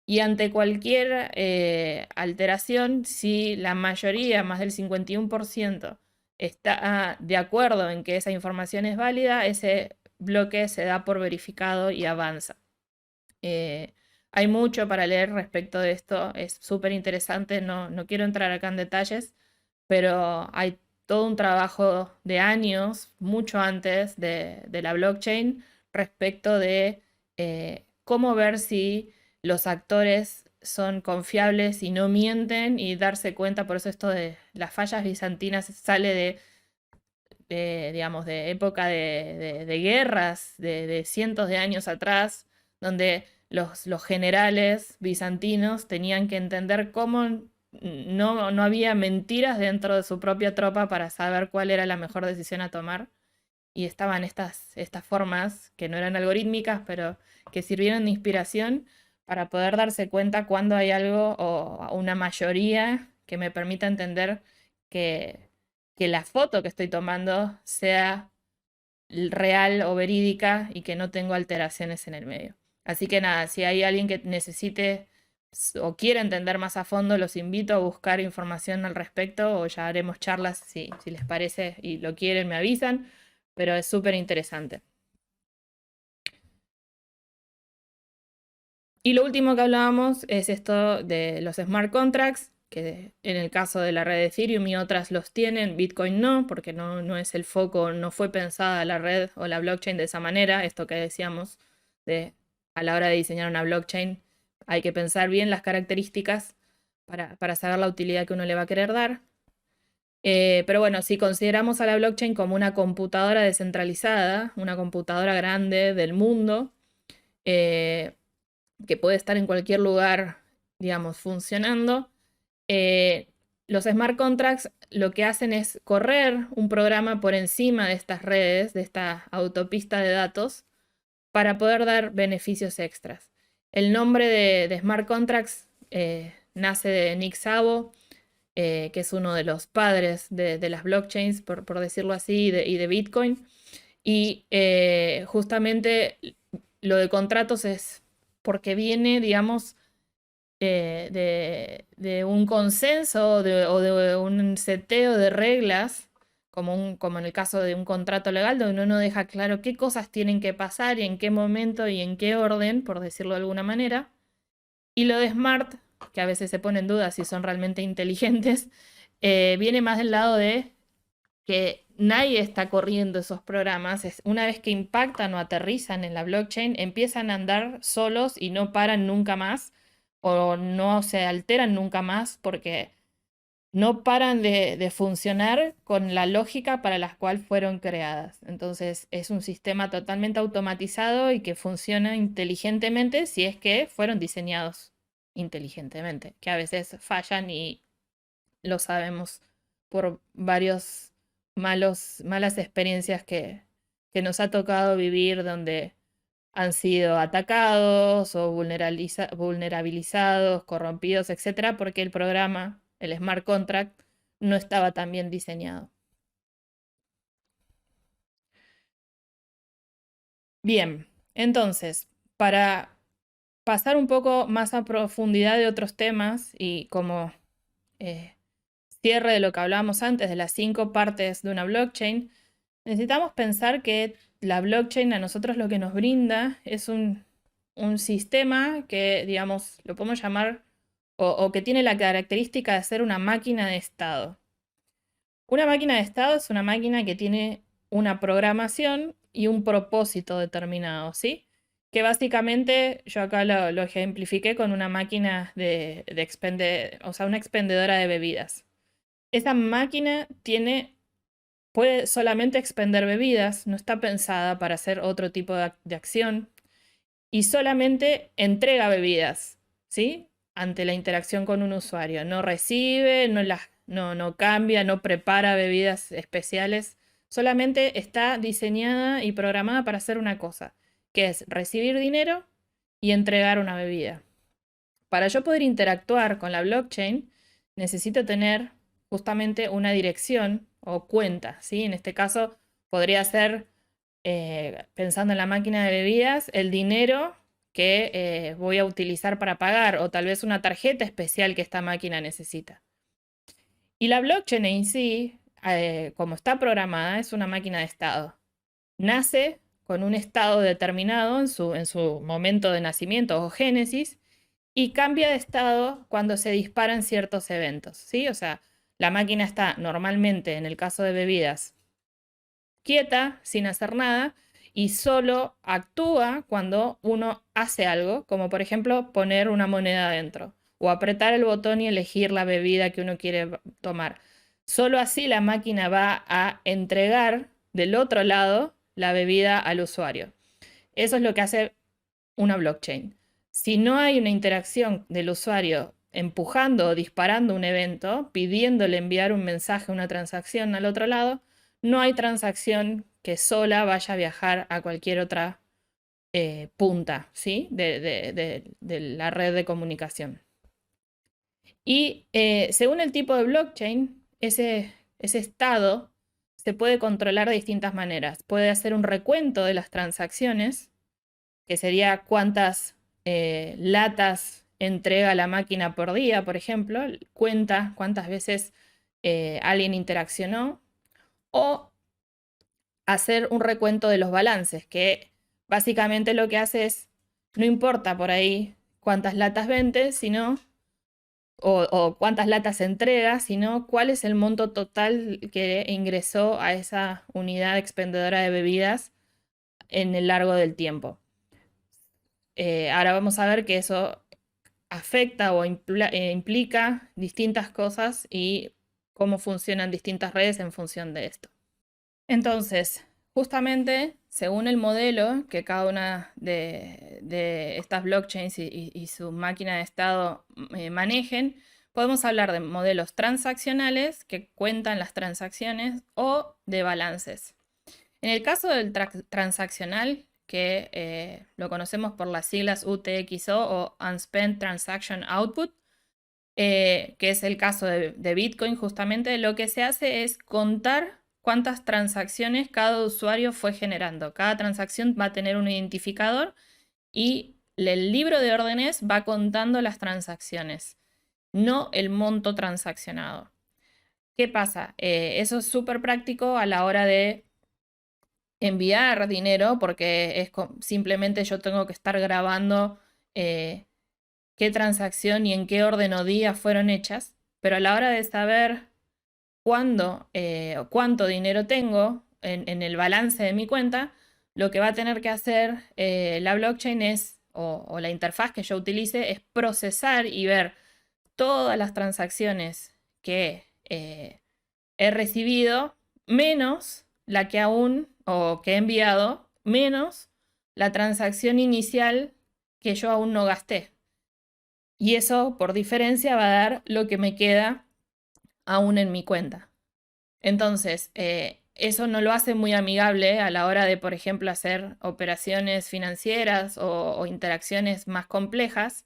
Y ante cualquier alteración, si la mayoría, más del 51%, está de acuerdo en que esa información es válida, ese bloque se da por verificado y avanza. Hay mucho para leer respecto de esto, es súper interesante, no quiero entrar acá en detalles, pero hay todo un trabajo de años, mucho antes de la blockchain, respecto de cómo ver si los actores son confiables y no mienten y darse cuenta, por eso esto de las fallas bizantinas sale digamos, de época de guerras, de cientos de años atrás, donde los generales bizantinos tenían que entender cómo no había mentiras dentro de su propia tropa para saber cuál era la mejor decisión a tomar. Y estaban estas formas que no eran algorítmicas, pero que sirvieron de inspiración para poder darse cuenta cuando hay algo o una mayoría que me permita entender que, que la foto que estoy tomando sea real o verídica y que no tengo alteraciones en el medio. Así que nada, si hay alguien que necesite o quiera entender más a fondo, los invito a buscar información al respecto o ya haremos charlas si les parece y lo quieren, me avisan, pero es súper interesante. Y lo último que hablábamos es esto de los smart contracts, que en el caso de la red de Ethereum y otras los tienen, Bitcoin no, porque no es el foco, no fue pensada la red o la blockchain de esa manera, esto que decíamos, a la hora de diseñar una blockchain hay que pensar bien las características para saber la utilidad que uno le va a querer dar. Pero bueno, si consideramos a la blockchain como una computadora descentralizada, una computadora grande del mundo, eh, que puede estar en cualquier lugar, digamos, funcionando, los smart contracts lo que hacen es correr un programa por encima de estas redes, de esta autopista de datos, para poder dar beneficios extras. El nombre de smart contracts nace de Nick Szabo, que es uno de los padres de las blockchains, por decirlo así, y de Bitcoin. Y justamente lo de contratos es porque viene, digamos, de un consenso o de un seteo de reglas, como en el caso de un contrato legal, donde uno deja claro qué cosas tienen que pasar y en qué momento y en qué orden, por decirlo de alguna manera. Y lo de smart, que a veces se pone en duda si son realmente inteligentes, viene más del lado de que nadie está corriendo esos programas. Una vez que impactan o aterrizan en la blockchain, empiezan a andar solos y no paran nunca más o no se alteran nunca más porque no paran de funcionar con la lógica para la cual fueron creadas. Entonces es un sistema totalmente automatizado y que funciona inteligentemente si es que fueron diseñados inteligentemente, que a veces fallan y lo sabemos por varios malas experiencias que nos ha tocado vivir donde han sido atacados o vulnerabilizados, corrompidos, etcétera, porque el programa, el smart contract, no estaba tan bien diseñado. Bien, entonces, para pasar un poco más a profundidad de otros temas y como eh, cierre de lo que hablábamos antes de las 5 partes de una blockchain, necesitamos pensar que la blockchain a nosotros lo que nos brinda es un sistema que, digamos, lo podemos llamar o que tiene la característica de ser una máquina de estado. Una máquina de estado es una máquina que tiene una programación y un propósito determinado, ¿sí? Que básicamente yo acá lo ejemplifiqué con una máquina o sea, una expendedora de bebidas. Esa máquina puede solamente expender bebidas, no está pensada para hacer otro tipo de acción y solamente entrega bebidas, ¿sí? Ante la interacción con un usuario. No recibe, no cambia, no prepara bebidas especiales. Solamente está diseñada y programada para hacer una cosa, que es recibir dinero y entregar una bebida. Para yo poder interactuar con la blockchain, necesito tener justamente una dirección o cuenta, ¿sí? En este caso podría ser, pensando en la máquina de bebidas, el dinero que voy a utilizar para pagar o tal vez una tarjeta especial que esta máquina necesita. Y la blockchain en sí, como está programada, es una máquina de estado. Nace con un estado determinado en su momento de nacimiento o génesis y cambia de estado cuando se disparan ciertos eventos, ¿sí? O sea, la máquina está normalmente, en el caso de bebidas, quieta, sin hacer nada, y solo actúa cuando uno hace algo, como por ejemplo poner una moneda adentro o apretar el botón y elegir la bebida que uno quiere tomar. Solo así la máquina va a entregar del otro lado la bebida al usuario. Eso es lo que hace una blockchain. Si no hay una interacción del usuario empujando o disparando un evento, pidiéndole enviar un mensaje, una transacción al otro lado, no hay transacción que sola vaya a viajar a cualquier otra punta, ¿sí? de la red de comunicación. Y según el tipo de blockchain, ese estado se puede controlar de distintas maneras. Puede hacer un recuento de las transacciones, que sería cuántas latas entrega la máquina por día, por ejemplo, cuenta cuántas veces alguien interaccionó, o hacer un recuento de los balances, que básicamente lo que hace es, no importa por ahí cuántas latas vende, sino, o cuántas latas entrega, sino cuál es el monto total que ingresó a esa unidad expendedora de bebidas en el largo del tiempo. Ahora vamos a ver que eso afecta o implica distintas cosas y cómo funcionan distintas redes en función de esto. Entonces, justamente, según el modelo que cada una de estas blockchains y su máquina de estado manejen, podemos hablar de modelos transaccionales que cuentan las transacciones o de balances. En el caso del transaccional, que lo conocemos por las siglas UTXO o Unspent Transaction Output, que es el caso de Bitcoin, justamente lo que se hace es contar cuántas transacciones cada usuario fue generando. Cada transacción va a tener un identificador y el libro de órdenes va contando las transacciones, no el monto transaccionado. ¿Qué pasa? Eso es súper práctico a la hora de enviar dinero, porque es simplemente yo tengo que estar grabando qué transacción y en qué orden o día fueron hechas, pero a la hora de saber cuándo o cuánto dinero tengo en el balance de mi cuenta, lo que va a tener que hacer la blockchain es, o la interfaz que yo utilice, es procesar y ver todas las transacciones que he recibido, menos la que aún, o que he enviado, menos la transacción inicial que yo aún no gasté. Y eso, por diferencia, va a dar lo que me queda aún en mi cuenta. Entonces, eso no lo hace muy amigable a la hora de, por ejemplo, hacer operaciones financieras o interacciones más complejas,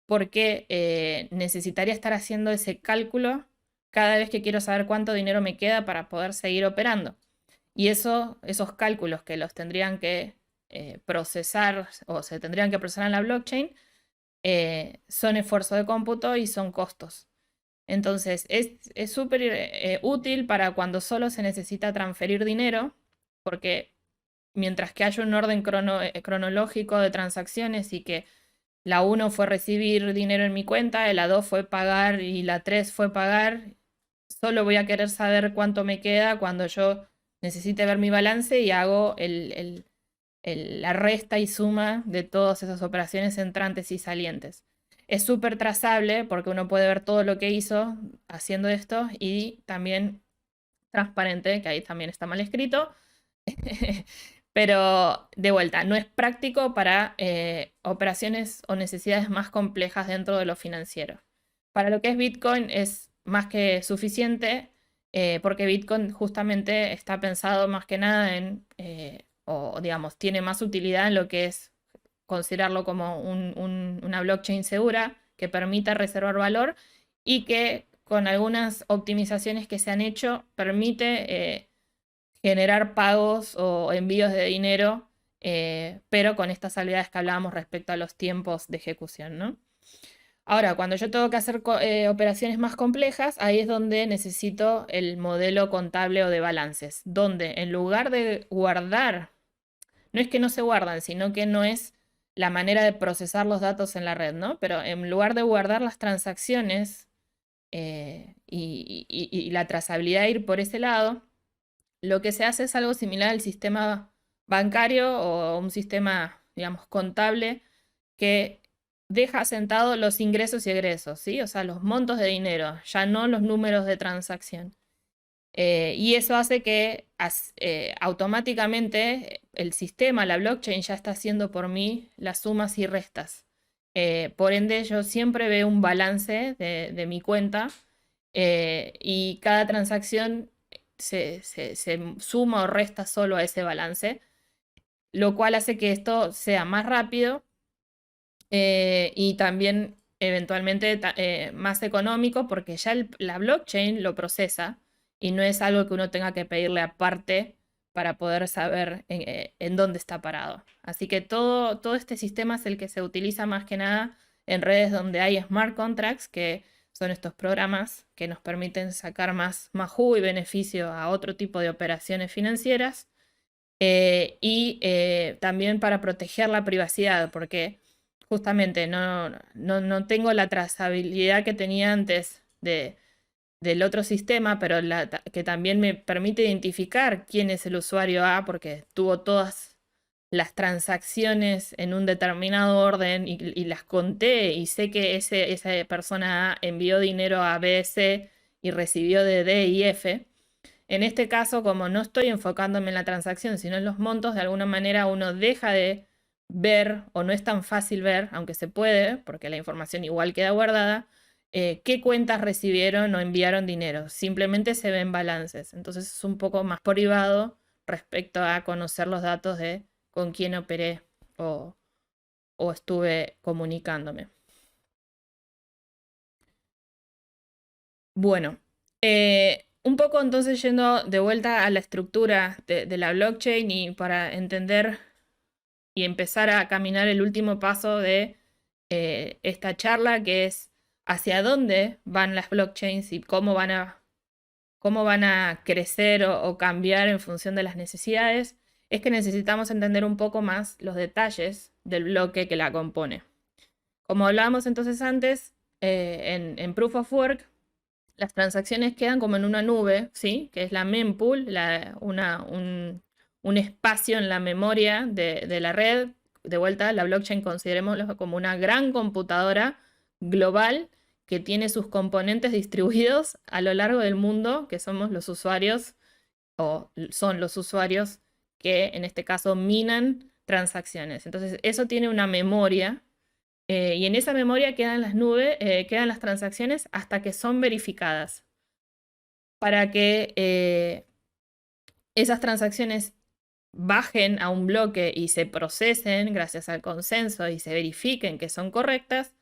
porque necesitaría estar haciendo ese cálculo cada vez que quiero saber cuánto dinero me queda para poder seguir operando. Y esos cálculos que los tendrían que procesar o se tendrían que procesar en la blockchain, son esfuerzo de cómputo y son costos. Entonces, es súper útil para cuando solo se necesita transferir dinero, porque mientras que haya un orden cronológico de transacciones y que la 1 fue recibir dinero en mi cuenta, la 2 fue pagar y la 3 fue pagar, solo voy a querer saber cuánto me queda cuando yo necesite ver mi balance y hago la resta y suma de todas esas operaciones entrantes y salientes. Es súper trazable porque uno puede ver todo lo que hizo haciendo esto y también transparente, que ahí también está mal escrito. Pero de vuelta, no es práctico para operaciones o necesidades más complejas dentro de lo financiero. Para lo que es Bitcoin es más que suficiente, porque Bitcoin justamente está pensado más que nada en, o digamos, tiene más utilidad en lo que es considerarlo como una blockchain segura que permita reservar valor y que con algunas optimizaciones que se han hecho permite generar pagos o envíos de dinero, pero con estas salvedades que hablábamos respecto a los tiempos de ejecución, ¿no? Ahora, cuando yo tengo que hacer operaciones más complejas, ahí es donde necesito el modelo contable o de balances, donde en lugar de guardar, no es que no se guardan, sino que no es la manera de procesar los datos en la red, ¿no? Pero en lugar de guardar las transacciones y la trazabilidad ir por ese lado, lo que se hace es algo similar al sistema bancario o un sistema, digamos, contable que deja asentado los ingresos y egresos, ¿sí? O sea, los montos de dinero, ya no los números de transacción. Y eso hace que automáticamente el sistema, la blockchain, ya está haciendo por mí las sumas y restas. Por ende, yo siempre veo un balance de mi cuenta y cada transacción se suma o resta solo a ese balance, lo cual hace que esto sea más rápido y también eventualmente más económico porque ya la blockchain lo procesa y no es algo que uno tenga que pedirle aparte para poder saber en dónde está parado. Así que todo este sistema es el que se utiliza más que nada en redes donde hay smart contracts, que son estos programas que nos permiten sacar más jugo y beneficio a otro tipo de operaciones financieras, y también para proteger la privacidad, porque justamente no tengo la trazabilidad que tenía antes del otro sistema, pero que también me permite identificar quién es el usuario A, porque tuvo todas las transacciones en un determinado orden y las conté y sé que esa persona A envió dinero a B, C y recibió de D y F. En este caso, como no estoy enfocándome en la transacción, sino en los montos, de alguna manera uno deja de ver, o no es tan fácil ver, aunque se puede, porque la información igual queda guardada, qué cuentas recibieron o enviaron dinero. Simplemente se ven balances. Entonces es un poco más privado respecto a conocer los datos de con quién operé o, o estuve comunicándome. Bueno, un poco entonces yendo de vuelta a la estructura de la blockchain y para entender y empezar a caminar el último paso de esta charla, que es hacia dónde van las blockchains y cómo van a crecer o cambiar en función de las necesidades, es que necesitamos entender un poco más los detalles del bloque que la compone. Como hablábamos entonces antes, en Proof of Work, las transacciones quedan como en una nube, ¿sí? Que es la mempool, un espacio en la memoria de la red. De vuelta, la blockchain considerémoslo como una gran computadora global que tiene sus componentes distribuidos a lo largo del mundo, que somos los usuarios, o son los usuarios que en este caso minan transacciones. Entonces, eso tiene una memoria, y en esa memoria quedan las nubes, quedan las transacciones hasta que son verificadas. Para que esas transacciones bajen a un bloque y se procesen gracias al consenso y se verifiquen que son correctas,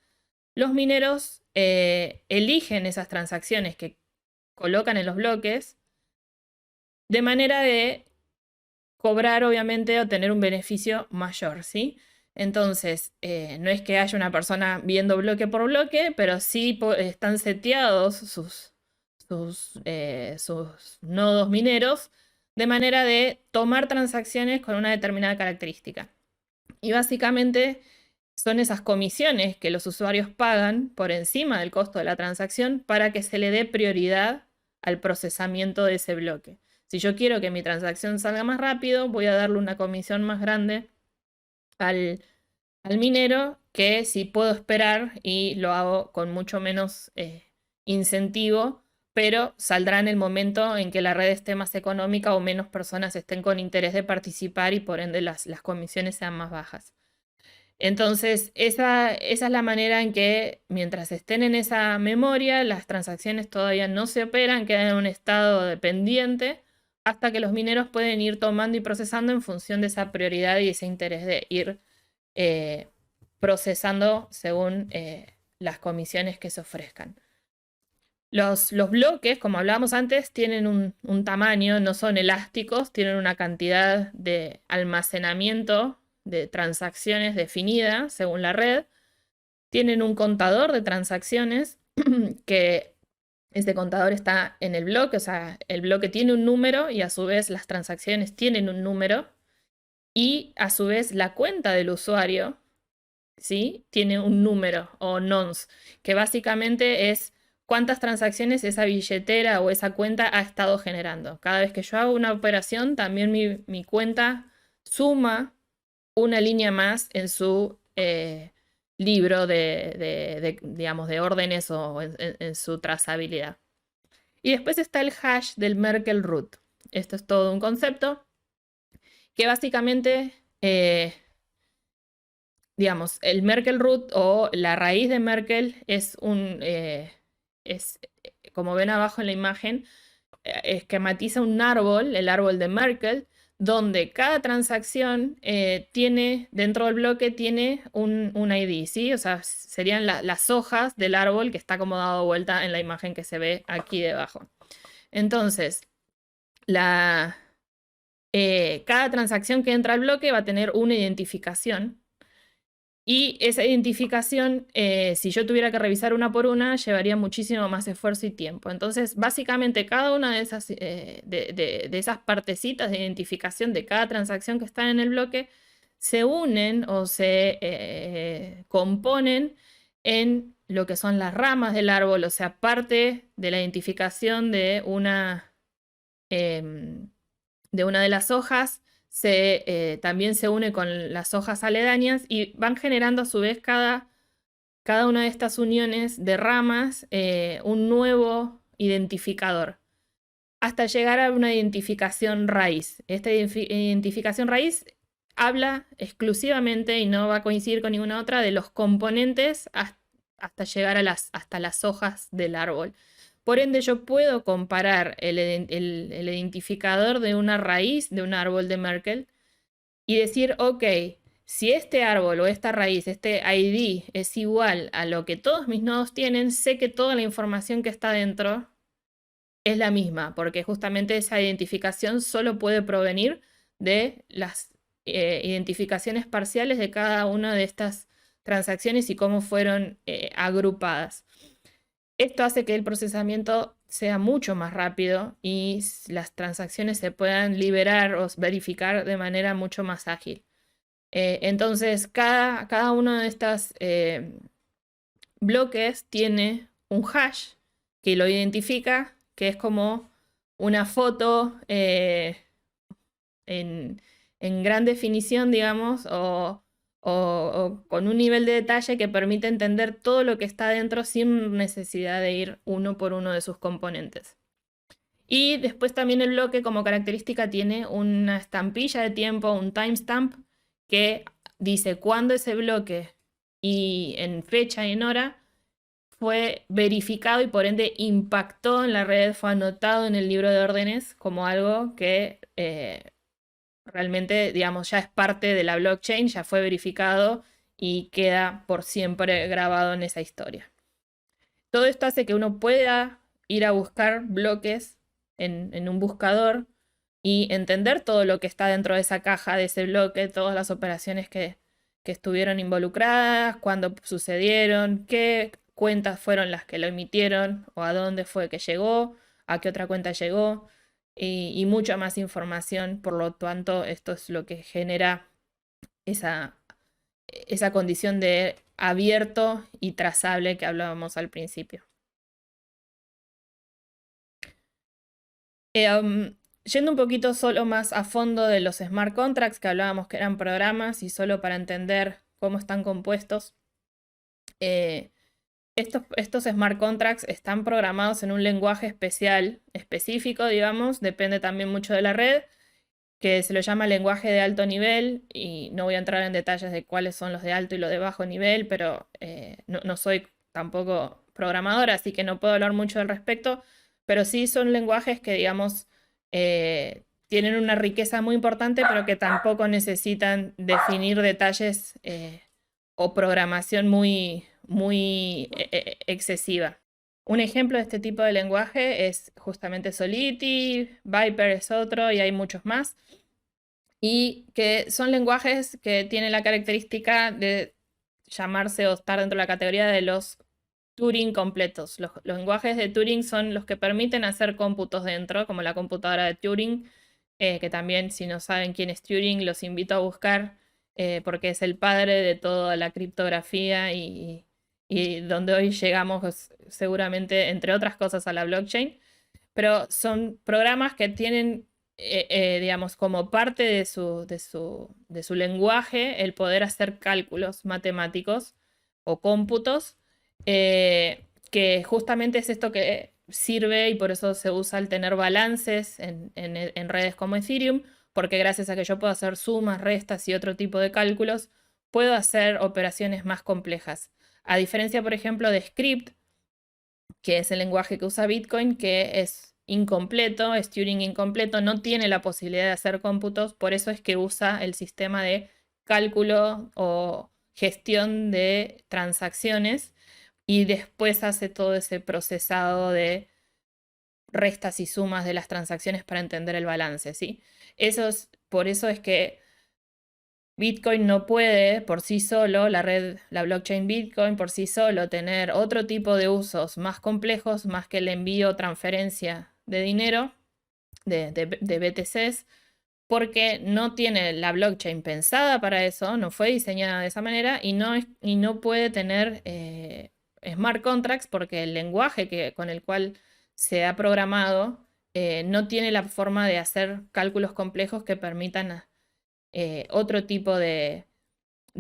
los mineros eligen esas transacciones que colocan en los bloques de manera de cobrar, obviamente, o tener un beneficio mayor, ¿sí? Entonces, no es que haya una persona viendo bloque por bloque, pero sí están seteados sus nodos mineros de manera de tomar transacciones con una determinada característica. Y básicamente son esas comisiones que los usuarios pagan por encima del costo de la transacción para que se le dé prioridad al procesamiento de ese bloque. Si yo quiero que mi transacción salga más rápido, voy a darle una comisión más grande al minero que si puedo esperar y lo hago con mucho menos incentivo, pero saldrá en el momento en que la red esté más económica o menos personas estén con interés de participar y por ende las comisiones sean más bajas. Entonces, esa es la manera en que mientras estén en esa memoria, las transacciones todavía no se operan, quedan en un estado dependiente, hasta que los mineros pueden ir tomando y procesando en función de esa prioridad y ese interés de ir procesando según las comisiones que se ofrezcan. Los bloques, como hablábamos antes, tienen un tamaño, no son elásticos, tienen una cantidad de almacenamiento de transacciones definida según la red. Tienen un contador de transacciones que este contador está en el bloque, o sea, el bloque tiene un número y a su vez las transacciones tienen un número y a su vez la cuenta del usuario, ¿sí? Tiene un número o nonce, que básicamente es cuántas transacciones esa billetera o esa cuenta ha estado generando. Cada vez que yo hago una operación, también mi cuenta suma una línea más en su libro digamos, de órdenes o en su trazabilidad. Y después está el hash del Merkle root. Esto es todo un concepto que básicamente, digamos, el Merkle root o la raíz de Merkle es como ven abajo en la imagen, esquematiza un árbol, el árbol de Merkle, donde cada transacción tiene, dentro del bloque, tiene un ID, ¿sí? O sea, serían las hojas del árbol que está como dado vuelta en la imagen que se ve aquí debajo. Entonces, cada transacción que entra al bloque va a tener una identificación. Y esa identificación, si yo tuviera que revisar una por una, llevaría muchísimo más esfuerzo y tiempo. Entonces, básicamente, cada una de esas partecitas de identificación de cada transacción que está en el bloque se unen o se componen en lo que son las ramas del árbol, o sea, parte de la identificación de em, una de las hojas también se une con las hojas aledañas y van generando a su vez cada una de estas uniones de ramas un nuevo identificador, hasta llegar a una identificación raíz. Esta identificación raíz habla exclusivamente, y no va a coincidir con ninguna otra, de los componentes hasta llegar hasta las hojas del árbol. Por ende, yo puedo comparar el identificador de una raíz de un árbol de Merkle y decir, ok, si este árbol o esta raíz, este ID, es igual a lo que todos mis nodos tienen, sé que toda la información que está dentro es la misma, porque justamente esa identificación solo puede provenir de las identificaciones parciales de cada una de estas transacciones y cómo fueron agrupadas. Esto hace que el procesamiento sea mucho más rápido y las transacciones se puedan liberar o verificar de manera mucho más ágil. Entonces, cada uno de estos bloques tiene un hash que lo identifica, que es como una foto en gran definición, digamos, o con un nivel de detalle que permite entender todo lo que está dentro sin necesidad de ir uno por uno de sus componentes. Y después también el bloque como característica tiene una estampilla de tiempo, un timestamp, que dice cuándo ese bloque y en fecha y en hora fue verificado y por ende impactó en la red, fue anotado en el libro de órdenes como algo que realmente, digamos, ya es parte de la blockchain, ya fue verificado y queda por siempre grabado en esa historia. Todo esto hace que uno pueda ir a buscar bloques en un buscador y entender todo lo que está dentro de esa caja, de ese bloque, todas las operaciones que estuvieron involucradas, cuándo sucedieron, qué cuentas fueron las que lo emitieron o a dónde fue que llegó, a qué otra cuenta llegó y mucha más información. Por lo tanto, esto es lo que genera esa condición de abierto y trazable que hablábamos al principio. Yendo un poquito solo más a fondo de los smart contracts que hablábamos que eran programas y solo para entender cómo están compuestos, estos smart contracts están programados en un lenguaje específico, digamos, depende también mucho de la red, que se lo llama lenguaje de alto nivel, y no voy a entrar en detalles de cuáles son los de alto y los de bajo nivel, pero no soy tampoco programadora, así que no puedo hablar mucho al respecto, pero sí son lenguajes que, digamos, tienen una riqueza muy importante, pero que tampoco necesitan definir detalles o programación muy excesiva. Un ejemplo de este tipo de lenguaje es justamente Solidity, Viper es otro y hay muchos más. Y que son lenguajes que tienen la característica de llamarse o estar dentro de la categoría de los Turing completos. Los lenguajes de Turing son los que permiten hacer cómputos dentro, como la computadora de Turing, que también, si no saben quién es Turing, los invito a buscar, porque es el padre de toda la criptografía y donde hoy llegamos seguramente, entre otras cosas, a la blockchain. Pero son programas que tienen, digamos, como parte de su lenguaje el poder hacer cálculos matemáticos o cómputos, que justamente es esto que sirve y por eso se usa el tener balances en redes como Ethereum, porque gracias a que yo puedo hacer sumas, restas y otro tipo de cálculos, puedo hacer operaciones más complejas. A diferencia, por ejemplo, de Scrypt, que es el lenguaje que usa Bitcoin, que es incompleto, es Turing incompleto, no tiene la posibilidad de hacer cómputos, por eso es que usa el sistema de cálculo o gestión de transacciones y después hace todo ese procesado de restas y sumas de las transacciones para entender el balance, ¿sí? Por eso es que Bitcoin no puede por sí solo, la blockchain Bitcoin por sí solo, tener otro tipo de usos más complejos, más que el envío o transferencia de dinero, de BTCs, porque no tiene la blockchain pensada para eso, no fue diseñada de esa manera y no puede tener smart contracts porque el lenguaje con el cual se ha programado no tiene la forma de hacer cálculos complejos que permitan otro tipo de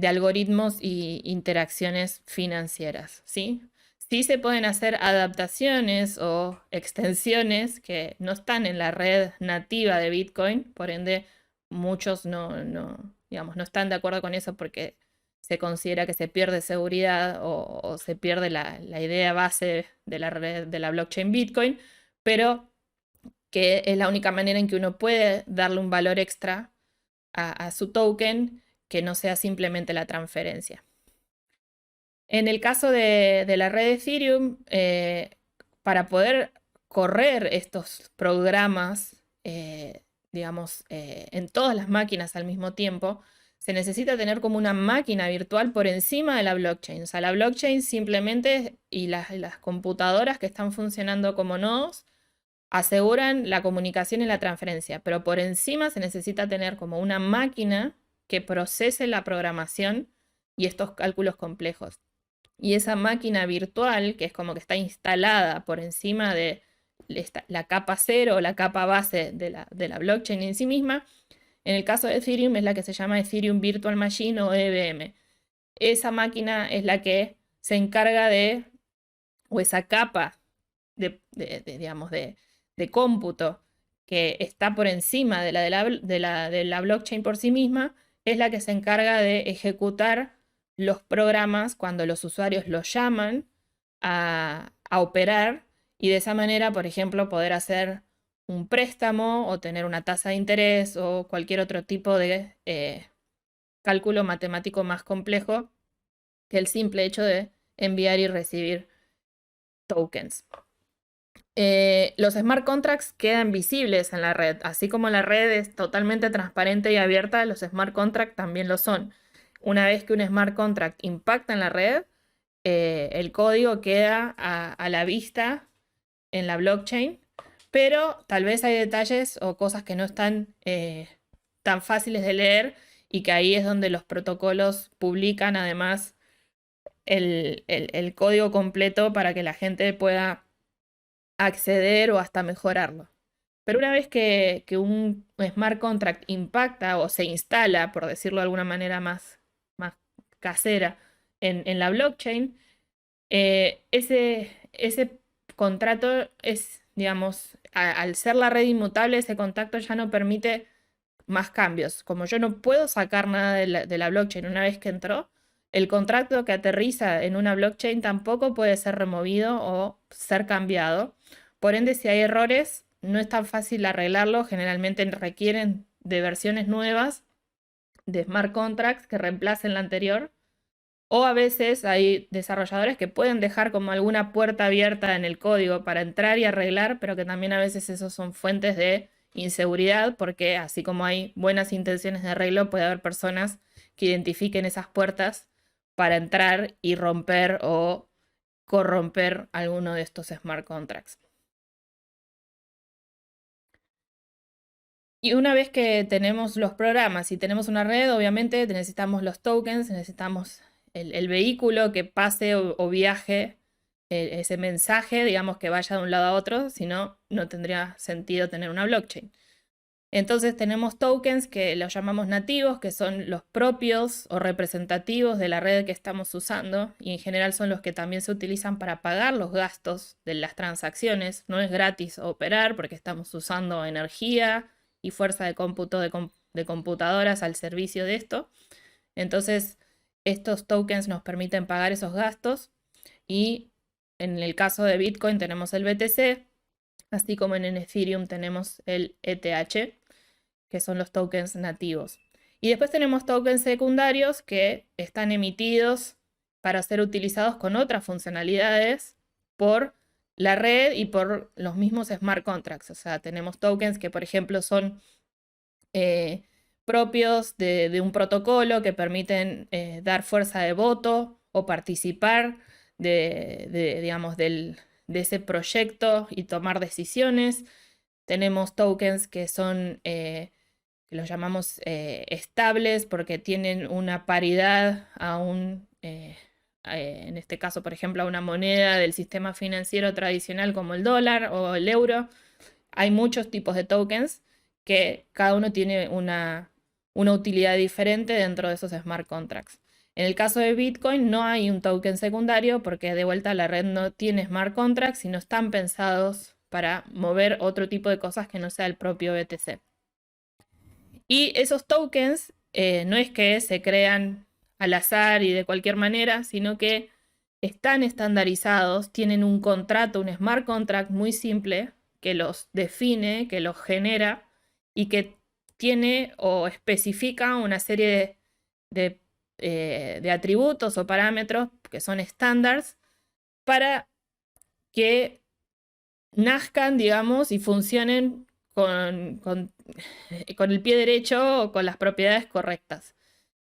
algoritmos y interacciones financieras, ¿sí? Sí se pueden hacer adaptaciones o extensiones que no están en la red nativa de Bitcoin, por ende muchos digamos, no están de acuerdo con eso porque se considera que se pierde seguridad o se pierde la idea base de la red de la blockchain Bitcoin, pero que es la única manera en que uno puede darle un valor extra a su token que no sea simplemente la transferencia. En el caso de la red de Ethereum, para poder correr estos programas, digamos, en todas las máquinas al mismo tiempo, se necesita tener como una máquina virtual por encima de la blockchain. O sea, la blockchain simplemente y las computadoras que están funcionando como nodos aseguran la comunicación y la transferencia, pero por encima se necesita tener como una máquina que procese la programación y estos cálculos complejos. Y esa máquina virtual, que es como que está instalada por encima de la capa cero o la capa base de la blockchain en sí misma, en el caso de Ethereum es la que se llama Ethereum Virtual Machine o EVM. Esa máquina es la que se encarga o esa capa digamos, de cómputo que está por encima de la blockchain por sí misma, es la que se encarga de ejecutar los programas cuando los usuarios los llaman a operar y de esa manera, por ejemplo, poder hacer un préstamo o tener una tasa de interés o cualquier otro tipo de cálculo matemático más complejo que el simple hecho de enviar y recibir tokens. Los smart contracts quedan visibles en la red, así como la red es totalmente transparente y abierta, los smart contracts también lo son. Una vez que un smart contract impacta en la red, el código queda a la vista en la blockchain, pero tal vez hay detalles o cosas que no están tan fáciles de leer y que ahí es donde los protocolos publican además el código completo para que la gente pueda acceder o hasta mejorarlo. Pero una vez que un smart contract impacta o se instala, por decirlo de alguna manera más casera, en la blockchain, ese contrato es, digamos, al ser la red inmutable, ese contrato ya no permite más cambios. Como yo no puedo sacar nada de la blockchain una vez que entró, el contrato que aterriza en una blockchain tampoco puede ser removido o ser cambiado. Por ende, si hay errores, no es tan fácil arreglarlo. Generalmente requieren de versiones nuevas de smart contracts que reemplacen la anterior. O a veces hay desarrolladores que pueden dejar como alguna puerta abierta en el código para entrar y arreglar, pero que también a veces esos son fuentes de inseguridad, porque así como hay buenas intenciones de arreglo, puede haber personas que identifiquen esas puertas para entrar y romper o corromper alguno de estos smart contracts. Y una vez que tenemos los programas y tenemos una red, obviamente necesitamos los tokens, necesitamos el vehículo que pase o viaje ese mensaje, digamos que vaya de un lado a otro, si no, no tendría sentido tener una blockchain. Entonces tenemos tokens que los llamamos nativos, que son los propios o representativos de la red que estamos usando y en general son los que también se utilizan para pagar los gastos de las transacciones. No es gratis operar porque estamos usando energía y fuerza de cómputo de computadoras al servicio de esto. Entonces, estos tokens nos permiten pagar esos gastos y en el caso de Bitcoin tenemos el BTC, así como en Ethereum tenemos el ETH, que son los tokens nativos. Y después tenemos tokens secundarios que están emitidos para ser utilizados con otras funcionalidades por la red y por los mismos smart contracts. O sea, tenemos tokens que, por ejemplo, son propios de un protocolo que permiten dar fuerza de voto o participar digamos, de ese proyecto y tomar decisiones. Tenemos tokens que son, que los llamamos estables porque tienen una paridad a en este caso, por ejemplo, a una moneda del sistema financiero tradicional como el dólar o el euro. Hay muchos tipos de tokens que cada uno tiene una utilidad diferente dentro de esos smart contracts. En el caso de Bitcoin no hay un token secundario porque de vuelta la red no tiene smart contracts y no están pensados para mover otro tipo de cosas que no sea el propio BTC. Y esos tokens no es que se crean al azar y de cualquier manera, sino que están estandarizados, tienen un contrato, un smart contract muy simple que los define, que los genera y que tiene o especifica una serie de atributos o parámetros que son estándares para que nazcan, digamos, y funcionen con el pie derecho o con las propiedades correctas.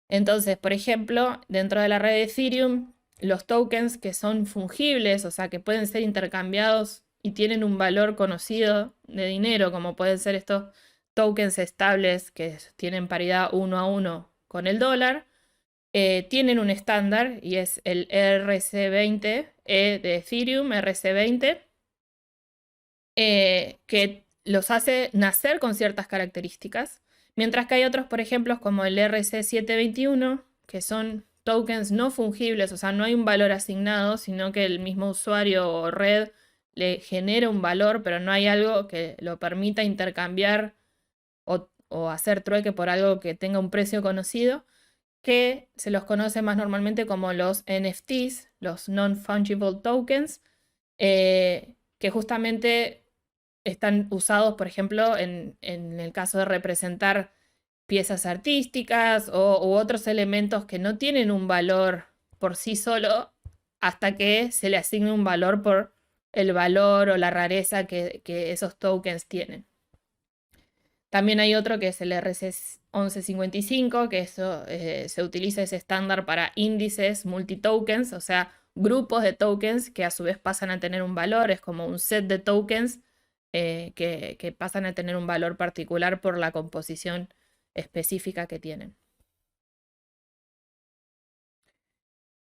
Entonces, por ejemplo, dentro de la red de Ethereum, los tokens que son fungibles, o sea, que pueden ser intercambiados y tienen un valor conocido de dinero, como pueden ser estos tokens estables que tienen paridad 1 a 1 con el dólar, tienen un estándar y es el ERC20 de Ethereum, ERC20, que los hace nacer con ciertas características, mientras que hay otros, por ejemplo, como el ERC721, que son tokens no fungibles, o sea, no hay un valor asignado, sino que el mismo usuario o red le genera un valor, pero no hay algo que lo permita intercambiar o hacer trueque por algo que tenga un precio conocido, que se los conoce más normalmente como los NFTs, los Non-Fungible Tokens, que justamente están usados, por ejemplo, en el caso de representar piezas artísticas u otros elementos que no tienen un valor por sí solo hasta que se le asigne un valor por el valor o la rareza que esos tokens tienen. También hay otro que es el RC1155, que eso se utiliza ese estándar para índices multi-tokens, o sea, grupos de tokens que a su vez pasan a tener un valor, es como un set de tokens que pasan a tener un valor particular por la composición específica que tienen.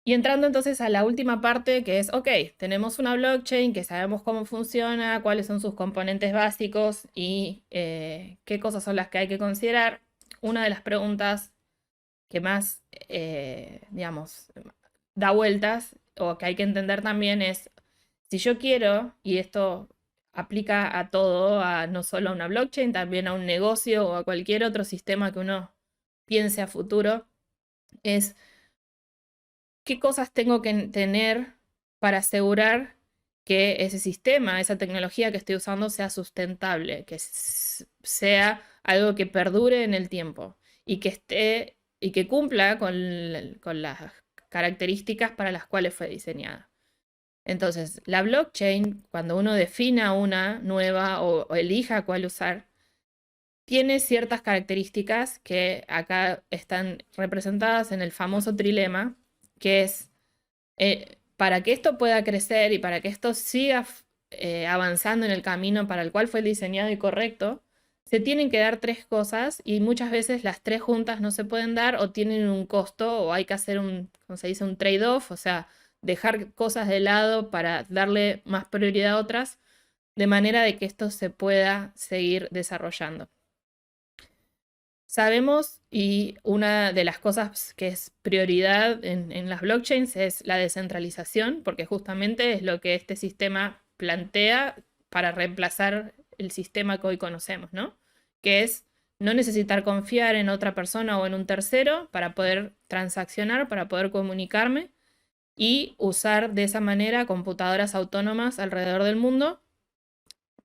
Y entrando entonces a la última parte, que es, ok, tenemos una blockchain que sabemos cómo funciona, cuáles son sus componentes básicos y qué cosas son las que hay que considerar. Una de las preguntas que más, digamos, da vueltas o que hay que entender también es, si yo quiero, y esto aplica a todo, a no solo a una blockchain, también a un negocio o a cualquier otro sistema que uno piense a futuro, es qué cosas tengo que tener para asegurar que ese sistema, esa tecnología que estoy usando sea sustentable, que sea algo que perdure en el tiempo y que esté y que cumpla con las características para las cuales fue diseñada. Entonces, la blockchain, cuando uno defina una nueva o elija cuál usar, tiene ciertas características que acá están representadas en el famoso trilema, que es para que esto pueda crecer y para que esto siga avanzando en el camino para el cual fue diseñado y correcto, se tienen que dar tres cosas y muchas veces las tres juntas no se pueden dar o tienen un costo o hay que hacer como se dice, un trade-off, o sea, dejar cosas de lado para darle más prioridad a otras, de manera de que esto se pueda seguir desarrollando. Sabemos, y una de las cosas que es prioridad en las blockchains es la descentralización, porque justamente es lo que este sistema plantea para reemplazar el sistema que hoy conocemos, ¿no? Que es no necesitar confiar en otra persona o en un tercero para poder transaccionar, para poder comunicarme y usar de esa manera computadoras autónomas alrededor del mundo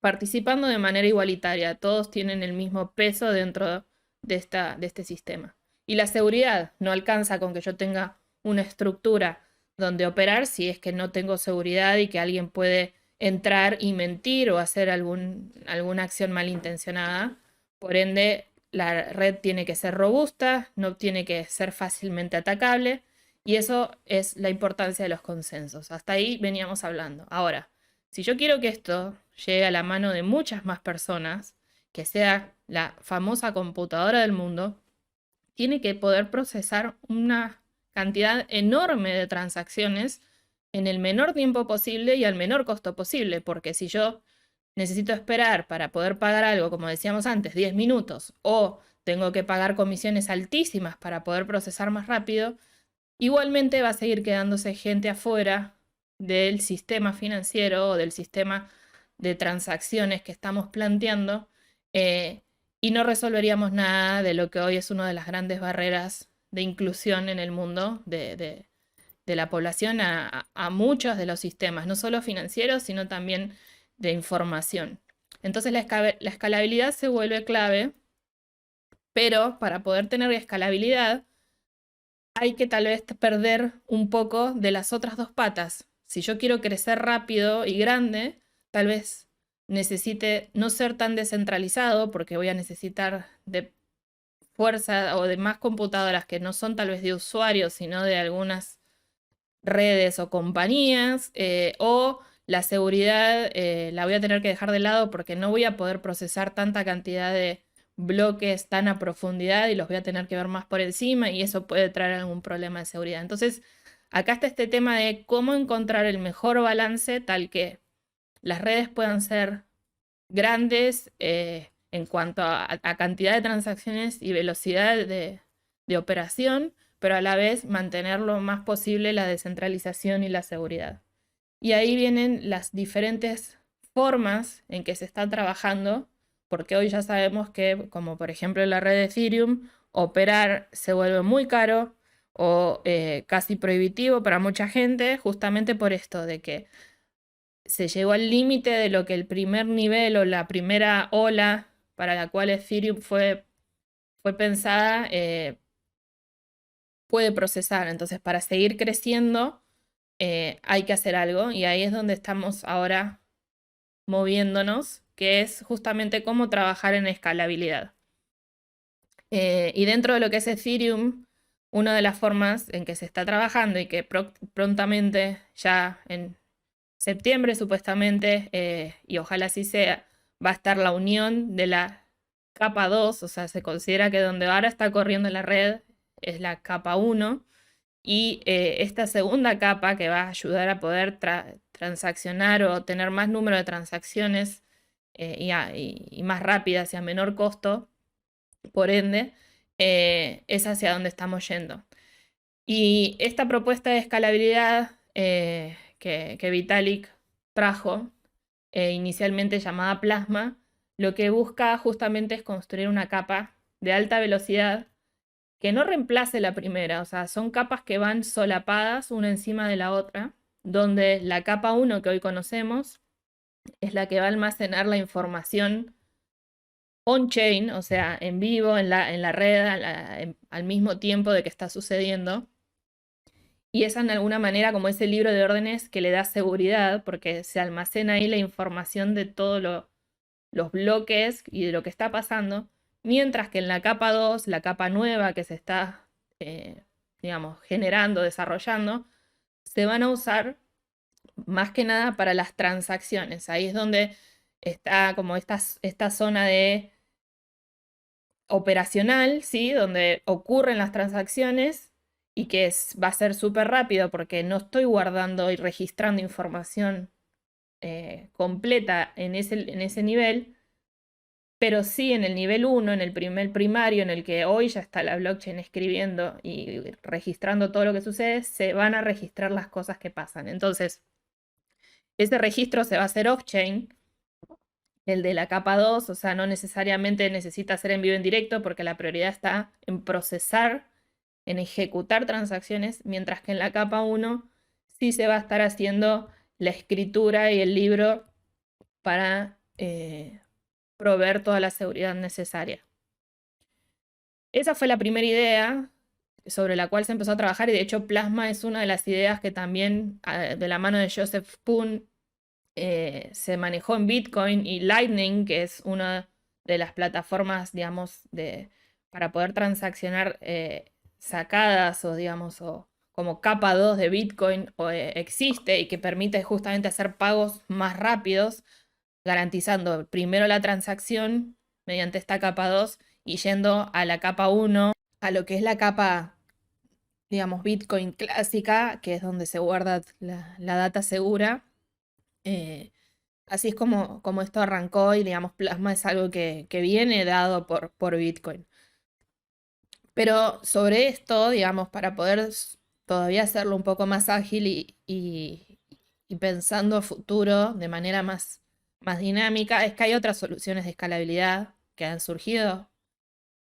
participando de manera igualitaria. Todos tienen el mismo peso dentro de este sistema. Y la seguridad no alcanza con que yo tenga una estructura donde operar si es que no tengo seguridad y que alguien puede entrar y mentir o hacer alguna acción malintencionada. Por ende, la red tiene que ser robusta, no tiene que ser fácilmente atacable, y eso es la importancia de los consensos. Hasta ahí veníamos hablando. Ahora, si yo quiero que esto llegue a la mano de muchas más personas, que sea la famosa computadora del mundo, tiene que poder procesar una cantidad enorme de transacciones en el menor tiempo posible y al menor costo posible, porque si yo necesito esperar para poder pagar algo, como decíamos antes, 10 minutos, o tengo que pagar comisiones altísimas para poder procesar más rápido, igualmente va a seguir quedándose gente afuera del sistema financiero o del sistema de transacciones que estamos planteando, y no resolveríamos nada de lo que hoy es una de las grandes barreras de inclusión en el mundo de la población a muchos de los sistemas, no solo financieros, sino también de información. Entonces la escalabilidad se vuelve clave, pero para poder tener escalabilidad hay que tal vez perder un poco de las otras dos patas. Si yo quiero crecer rápido y grande, tal vez necesite no ser tan descentralizado porque voy a necesitar de fuerza o de más computadoras que no son tal vez de usuarios, sino de algunas redes o compañías, o la seguridad la voy a tener que dejar de lado porque no voy a poder procesar tanta cantidad de bloques tan a profundidad y los voy a tener que ver más por encima y eso puede traer algún problema de seguridad. Entonces, acá está este tema de cómo encontrar el mejor balance tal que las redes puedan ser grandes en cuanto a cantidad de transacciones y velocidad de operación, pero a la vez mantener lo más posible la descentralización y la seguridad. Y ahí vienen las diferentes formas en que se está trabajando, porque hoy ya sabemos que, como por ejemplo en la red de Ethereum, operar se vuelve muy caro o casi prohibitivo para mucha gente, justamente por esto de que se llegó al límite de lo que el primer nivel o la primera ola para la cual Ethereum fue pensada puede procesar. Entonces, para seguir creciendo, hay que hacer algo y ahí es donde estamos ahora moviéndonos, que es justamente cómo trabajar en escalabilidad. Y dentro de lo que es Ethereum, una de las formas en que se está trabajando y que prontamente, ya en septiembre supuestamente, y ojalá así sea, va a estar la unión de la capa 2, o sea, se considera que donde ahora está corriendo la red es la capa 1, y esta segunda capa que va a ayudar a poder transaccionar o tener más número de transacciones y más rápidas y a menor costo, por ende, es hacia donde estamos yendo. Y esta propuesta de escalabilidad que Vitalik trajo, inicialmente llamada Plasma, lo que busca justamente es construir una capa de alta velocidad que no reemplace la primera, o sea, son capas que van solapadas una encima de la otra, donde la capa 1 que hoy conocemos es la que va a almacenar la información on-chain, o sea, en vivo, en la red, al mismo tiempo de que está sucediendo. Y esa en alguna manera como ese libro de órdenes que le da seguridad, porque se almacena ahí la información de todos los bloques y de lo que está pasando, mientras que en la capa 2, la capa nueva que se está, digamos, generando, desarrollando, se van a usar más que nada para las transacciones. Ahí es donde está como esta zona de operacional, ¿sí? Donde ocurren las transacciones y que va a ser súper rápido porque no estoy guardando y registrando información completa en ese nivel, pero sí en el nivel 1, en el primer primario, en el que hoy ya está la blockchain escribiendo y registrando todo lo que sucede, se van a registrar las cosas que pasan. Entonces, ese registro se va a hacer off-chain, el de la capa 2, o sea, no necesariamente necesita ser en vivo en directo porque la prioridad está en procesar, en ejecutar transacciones, mientras que en la capa 1 sí se va a estar haciendo la escritura y el libro para proveer toda la seguridad necesaria. Esa fue la primera idea sobre la cual se empezó a trabajar, y de hecho Plasma es una de las ideas que también de la mano de Joseph Poon se manejó en Bitcoin, y Lightning, que es una de las plataformas, digamos, para poder transaccionar sacadas o, digamos, o como capa 2 de Bitcoin existe, y que permite justamente hacer pagos más rápidos, garantizando primero la transacción mediante esta capa 2 y yendo a la capa 1, a lo que es la capa, digamos, Bitcoin clásica, que es donde se guarda la data segura. Así es como esto arrancó, y digamos, Plasma es algo que viene dado por Bitcoin. Pero sobre esto, digamos, para poder todavía hacerlo un poco más ágil y pensando a futuro de manera más dinámica, es que hay otras soluciones de escalabilidad que han surgido,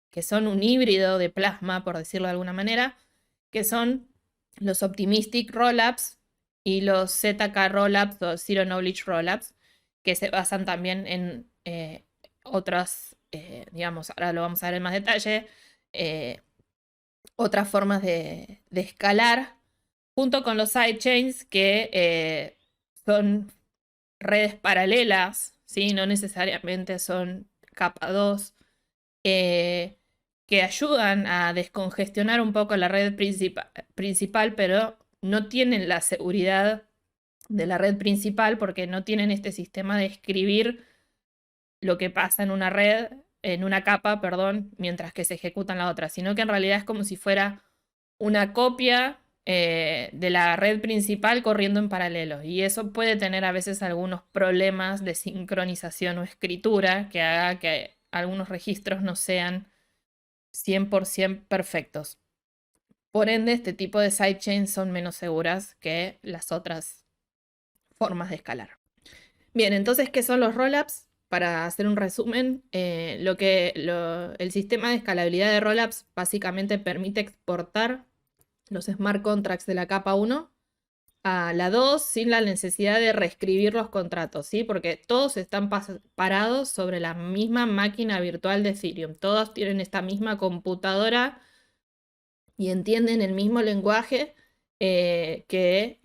que son un híbrido de Plasma, por decirlo de alguna manera, que son los Optimistic Rollups y los ZK Rollups o Zero Knowledge Rollups, que se basan también en otras, digamos, ahora lo vamos a ver en más detalle, otras formas de escalar, junto con los sidechains, que son redes paralelas, ¿sí? No necesariamente son capa 2, que ayudan a descongestionar un poco la red principal, pero no tienen la seguridad de la red principal, porque no tienen este sistema de escribir lo que pasa en una red, en una capa, perdón, mientras que se ejecuta en la otra, sino que en realidad es como si fuera una copia de la red principal corriendo en paralelo. Y eso puede tener a veces algunos problemas de sincronización o escritura que haga que algunos registros no sean 100% perfectos. Por ende, este tipo de sidechains son menos seguras que las otras formas de escalar. Bien, entonces, ¿qué son los rollups? Para hacer un resumen, el sistema de escalabilidad de rollups básicamente permite exportar los smart contracts de la capa 1 a la 2 sin la necesidad de reescribir los contratos, ¿sí? Porque todos están parados sobre la misma máquina virtual de Ethereum. Todos tienen esta misma computadora y entienden el mismo lenguaje que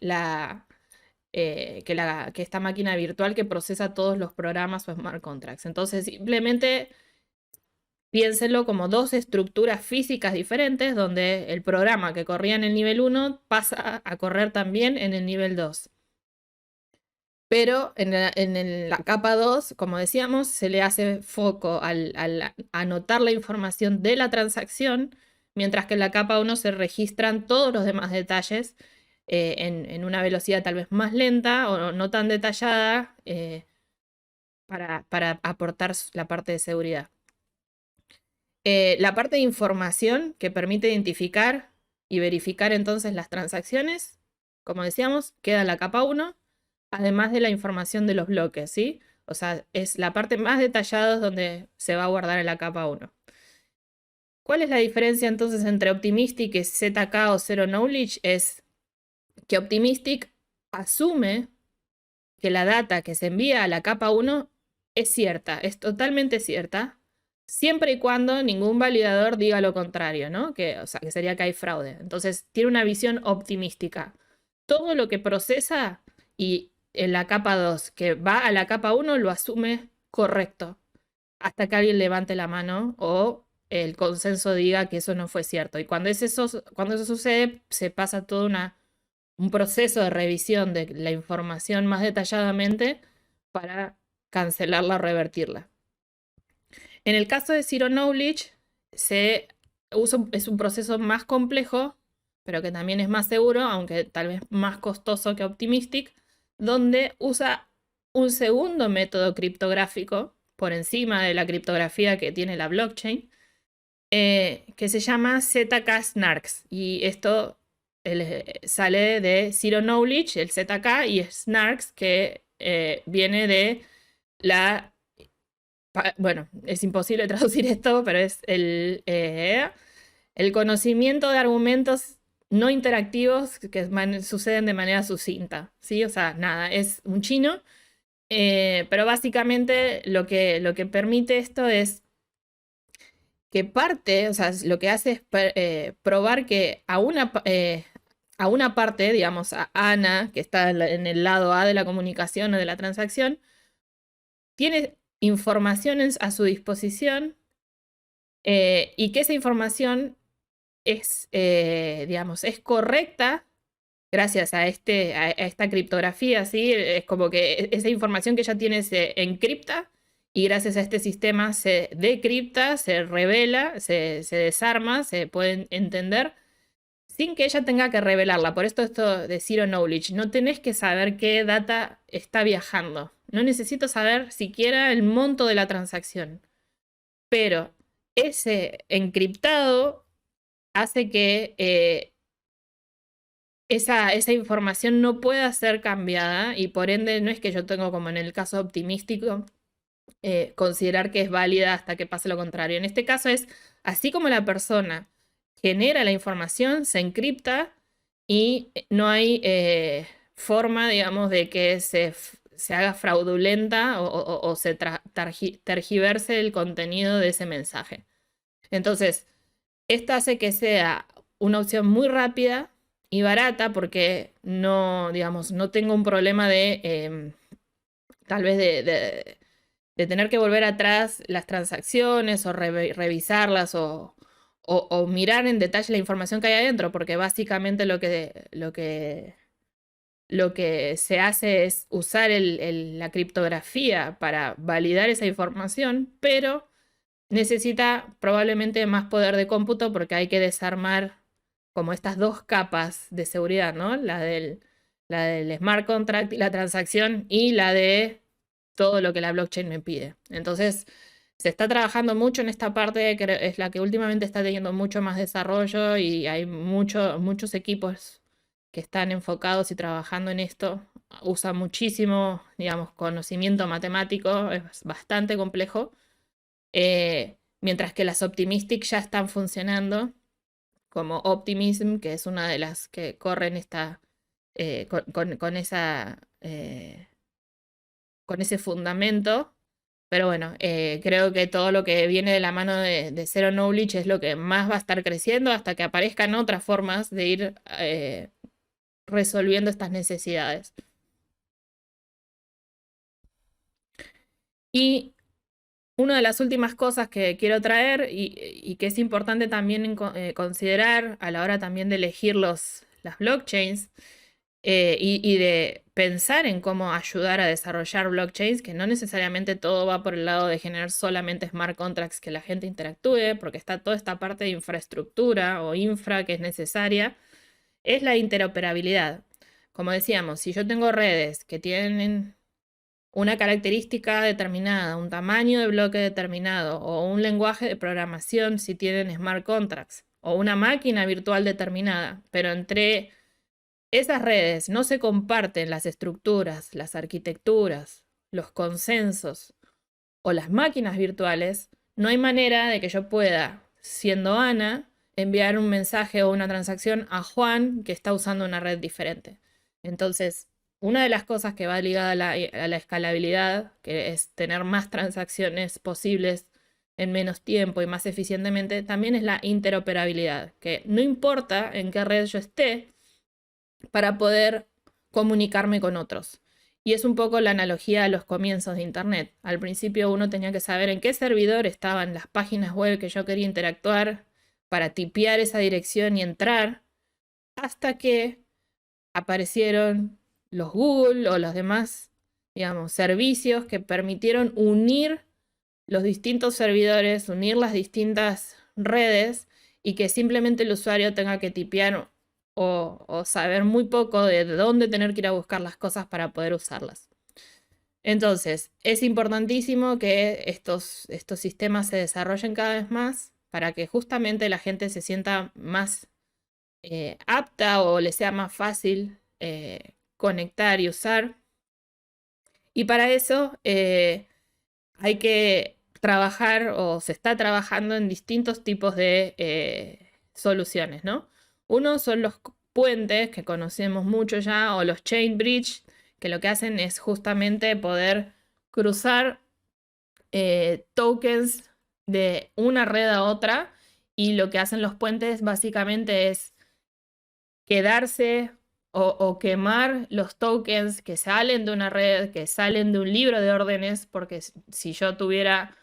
esta máquina virtual que procesa todos los programas o smart contracts. Entonces, simplemente piénsenlo como dos estructuras físicas diferentes, donde el programa que corría en el nivel 1 pasa a correr también en el nivel 2. Pero en la capa 2, como decíamos, se le hace foco al anotar la información de la transacción, mientras que en la capa 1 se registran todos los demás detalles en una velocidad tal vez más lenta o no tan detallada, para aportar la parte de seguridad. La parte de información que permite identificar y verificar entonces las transacciones, como decíamos, queda en la capa 1, además de la información de los bloques, ¿sí? O sea, es la parte más detallada donde se va a guardar en la capa 1. ¿Cuál es la diferencia entonces entre Optimistic y ZK o Zero Knowledge? Es que Optimistic asume que la data que se envía a la capa 1 es cierta, es totalmente cierta, siempre y cuando ningún validador diga lo contrario, ¿no? O sea, que sería que hay fraude. Entonces, tiene una visión optimística. Todo lo que procesa y en la capa 2 que va a la capa 1 lo asume correcto, hasta que alguien levante la mano o el consenso diga que eso no fue cierto. Y cuando eso sucede, se pasa todo un proceso de revisión de la información más detalladamente para cancelarla o revertirla. En el caso de Zero Knowledge, es un proceso más complejo, pero que también es más seguro, aunque tal vez más costoso que Optimistic, donde usa un segundo método criptográfico por encima de la criptografía que tiene la blockchain, que se llama ZK-SNARKs. Y esto sale de Zero Knowledge, el ZK, y SNARKs, que viene de bueno, es imposible traducir esto, pero es el conocimiento de argumentos no interactivos que suceden de manera sucinta, ¿sí? O sea, nada, es un chino Pero básicamente lo que permite esto es que parte, o sea, lo que hace es probar que a una parte, digamos, a Ana, que está en el lado A de la comunicación o de la transacción, tiene informaciones a su disposición y que esa información es, digamos, es correcta gracias a esta criptografía, ¿sí? Es como que esa información que ella tiene se encripta y gracias a este sistema se decripta, se revela, se desarma, se puede entender sin que ella tenga que revelarla. Por esto de Zero Knowledge, no tenés que saber qué data está viajando. No necesito saber siquiera el monto de la transacción. Pero ese encriptado hace que esa información no pueda ser cambiada y por ende no es que yo tengo, como en el caso optimístico, considerar que es válida hasta que pase lo contrario. En este caso es así como la persona genera la información, se encripta y no hay forma, digamos, de que se haga fraudulenta o se tergiverse el contenido de ese mensaje. Entonces, esta hace que sea una opción muy rápida y barata porque no, digamos, no tengo un problema de tal vez de tener que volver atrás las transacciones o revisarlas o mirar en detalle la información que hay adentro, porque básicamente lo que se hace es usar la criptografía para validar esa información, pero necesita probablemente más poder de cómputo porque hay que desarmar como estas dos capas de seguridad, ¿no? La del smart contract y la transacción y la de todo lo que la blockchain me pide. Entonces, se está trabajando mucho en esta parte, que es la que últimamente está teniendo mucho más desarrollo y hay muchos equipos que están enfocados y trabajando en esto. Usa muchísimo, digamos, conocimiento matemático, es bastante complejo. Mientras que las Optimistic ya están funcionando como Optimism, que es una de las que corren con ese fundamento. Pero bueno, creo que todo lo que viene de la mano de Zero Knowledge es lo que más va a estar creciendo hasta que aparezcan otras formas de ir resolviendo estas necesidades. Y una de las últimas cosas que quiero traer y que es importante también considerar a la hora también de elegir las blockchains y de pensar en cómo ayudar a desarrollar blockchains, que no necesariamente todo va por el lado de generar solamente smart contracts que la gente interactúe, porque está toda esta parte de infraestructura o infra que es necesaria, es la interoperabilidad. Como decíamos, si yo tengo redes que tienen una característica determinada, un tamaño de bloque determinado o un lenguaje de programación si tienen smart contracts o una máquina virtual determinada, pero entre esas redes no se comparten las estructuras, las arquitecturas, los consensos o las máquinas virtuales, no hay manera de que yo pueda, siendo Ana, enviar un mensaje o una transacción a Juan que está usando una red diferente. Entonces, una de las cosas que va ligada a la escalabilidad, que es tener más transacciones posibles en menos tiempo y más eficientemente, también es la interoperabilidad, que no importa en qué red yo esté, para poder comunicarme con otros. Y es un poco la analogía a los comienzos de Internet. Al principio uno tenía que saber en qué servidor estaban las páginas web que yo quería interactuar para tipear esa dirección y entrar, hasta que aparecieron los Google o los demás, digamos, servicios que permitieron unir los distintos servidores, unir las distintas redes y que simplemente el usuario tenga que tipear o saber muy poco de dónde tener que ir a buscar las cosas para poder usarlas. Entonces, es importantísimo que estos sistemas se desarrollen cada vez más para que justamente la gente se sienta más apta o le sea más fácil conectar y usar. Y para eso hay que trabajar o se está trabajando en distintos tipos de soluciones, ¿no? Uno son los puentes que conocemos mucho ya o los chain bridge, que lo que hacen es justamente poder cruzar tokens de una red a otra, y lo que hacen los puentes básicamente es quedarse o quemar los tokens que salen de una red, que salen de un libro de órdenes, porque si yo tuviera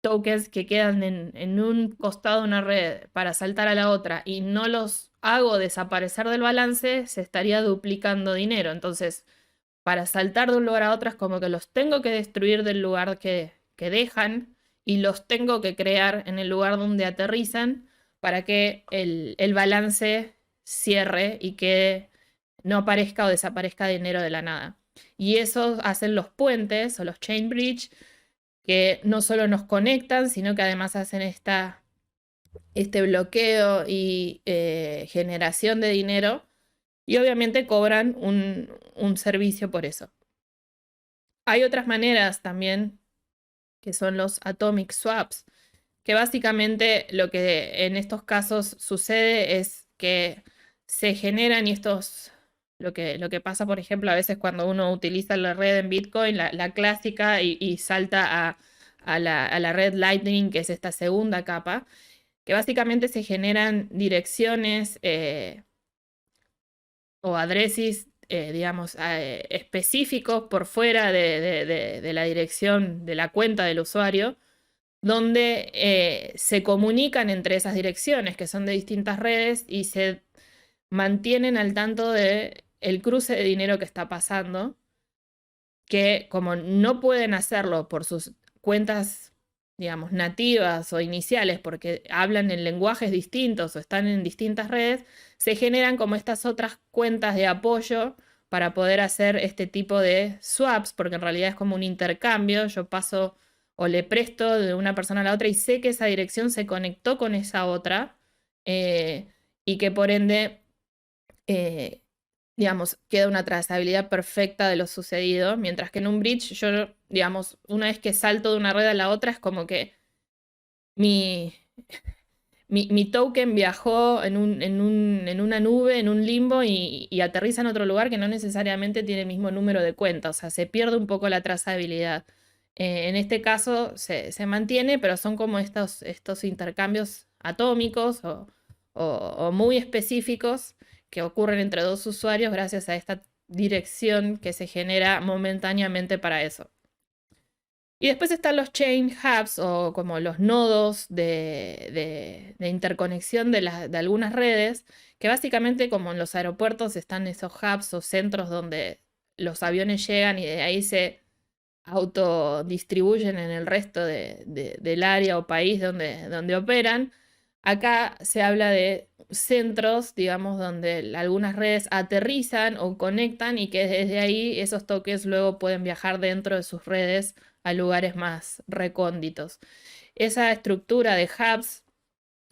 tokens que quedan en un costado de una red para saltar a la otra y no los hago desaparecer del balance, se estaría duplicando dinero. Entonces, para saltar de un lugar a otro es como que los tengo que destruir del lugar que dejan, y los tengo que crear en el lugar donde aterrizan para que el balance cierre y que no aparezca o desaparezca dinero de la nada. Y eso hacen los puentes o los chain bridge, que no solo nos conectan, sino que además hacen este bloqueo y generación de dinero, y obviamente cobran un servicio por eso. Hay otras maneras también, que son los atomic swaps, que básicamente lo que en estos casos sucede es que se generan, y lo que pasa, por ejemplo, a veces cuando uno utiliza la red en Bitcoin, la clásica, y salta a la red Lightning, que es esta segunda capa, que básicamente se generan direcciones o addresses, digamos, específicos por fuera de la dirección de la cuenta del usuario, donde se comunican entre esas direcciones, que son de distintas redes, y se mantienen al tanto de el cruce de dinero que está pasando, que como no pueden hacerlo por sus cuentas, digamos, nativas o iniciales, porque hablan en lenguajes distintos o están en distintas redes, se generan como estas otras cuentas de apoyo para poder hacer este tipo de swaps, porque en realidad es como un intercambio. Yo paso o le presto de una persona a la otra y sé que esa dirección se conectó con esa otra, y que por ende digamos, queda una trazabilidad perfecta de lo sucedido, mientras que en un bridge yo, digamos, una vez que salto de una red a la otra, es como que mi, mi token viajó en una nube, en un limbo, y aterriza en otro lugar que no necesariamente tiene el mismo número de cuenta, o sea, se pierde un poco la trazabilidad. En este caso se mantiene, pero son como estos intercambios atómicos o muy específicos, que ocurren entre dos usuarios gracias a esta dirección que se genera momentáneamente para eso. Y después están los chain hubs, o como los nodos de interconexión de algunas redes, que básicamente, como en los aeropuertos están esos hubs o centros donde los aviones llegan y de ahí se autodistribuyen en el resto del área o país donde operan. Acá se habla de centros, digamos, donde algunas redes aterrizan o conectan, y que desde ahí esos tokens luego pueden viajar dentro de sus redes a lugares más recónditos. Esa estructura de hubs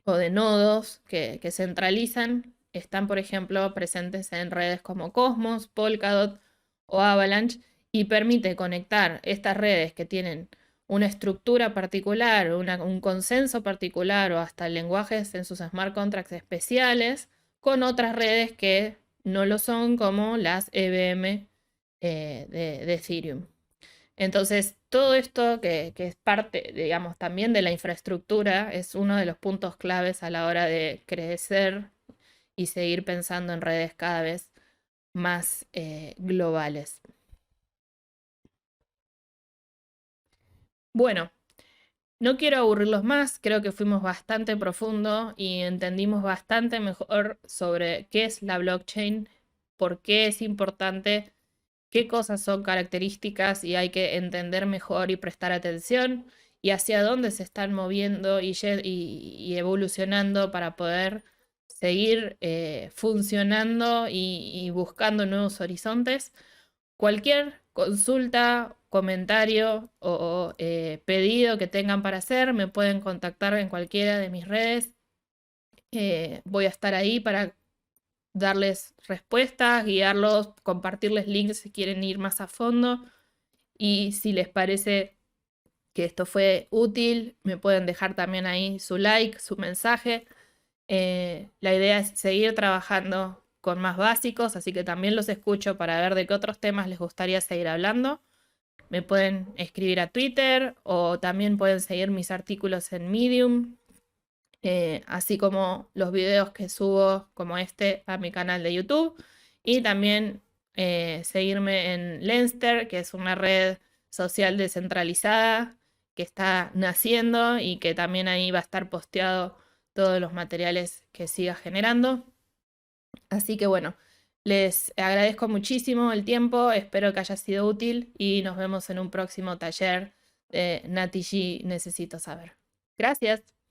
o de nodos que centralizan están, por ejemplo, presentes en redes como Cosmos, Polkadot o Avalanche, y permite conectar estas redes que tienen una estructura particular, un consenso particular, o hasta lenguajes en sus smart contracts especiales, con otras redes que no lo son, como las EVM de Ethereum. Entonces, todo esto que es parte, digamos, también de la infraestructura, es uno de los puntos claves a la hora de crecer y seguir pensando en redes cada vez más globales. Bueno, no quiero aburrirlos más, creo que fuimos bastante profundo y entendimos bastante mejor sobre qué es la blockchain, por qué es importante, qué cosas son características y hay que entender mejor y prestar atención, y hacia dónde se están moviendo y evolucionando para poder seguir funcionando y buscando nuevos horizontes. Cualquier consulta, comentario o pedido que tengan para hacer, me pueden contactar en cualquiera de mis redes. Voy a estar ahí para darles respuestas, guiarlos, compartirles links si quieren ir más a fondo. Y si les parece que esto fue útil, me pueden dejar también ahí su like, su mensaje. La idea es seguir trabajando con más básicos, así que también los escucho para ver de qué otros temas les gustaría seguir hablando. Me pueden escribir a Twitter o también pueden seguir mis artículos en Medium, así como los videos que subo como este a mi canal de YouTube. Y también seguirme en Lenster, que es una red social descentralizada que está naciendo y que también ahí va a estar posteado todos los materiales que siga generando. Así que bueno, les agradezco muchísimo el tiempo, espero que haya sido útil y nos vemos en un próximo taller de Nati G Necesito Saber. Gracias.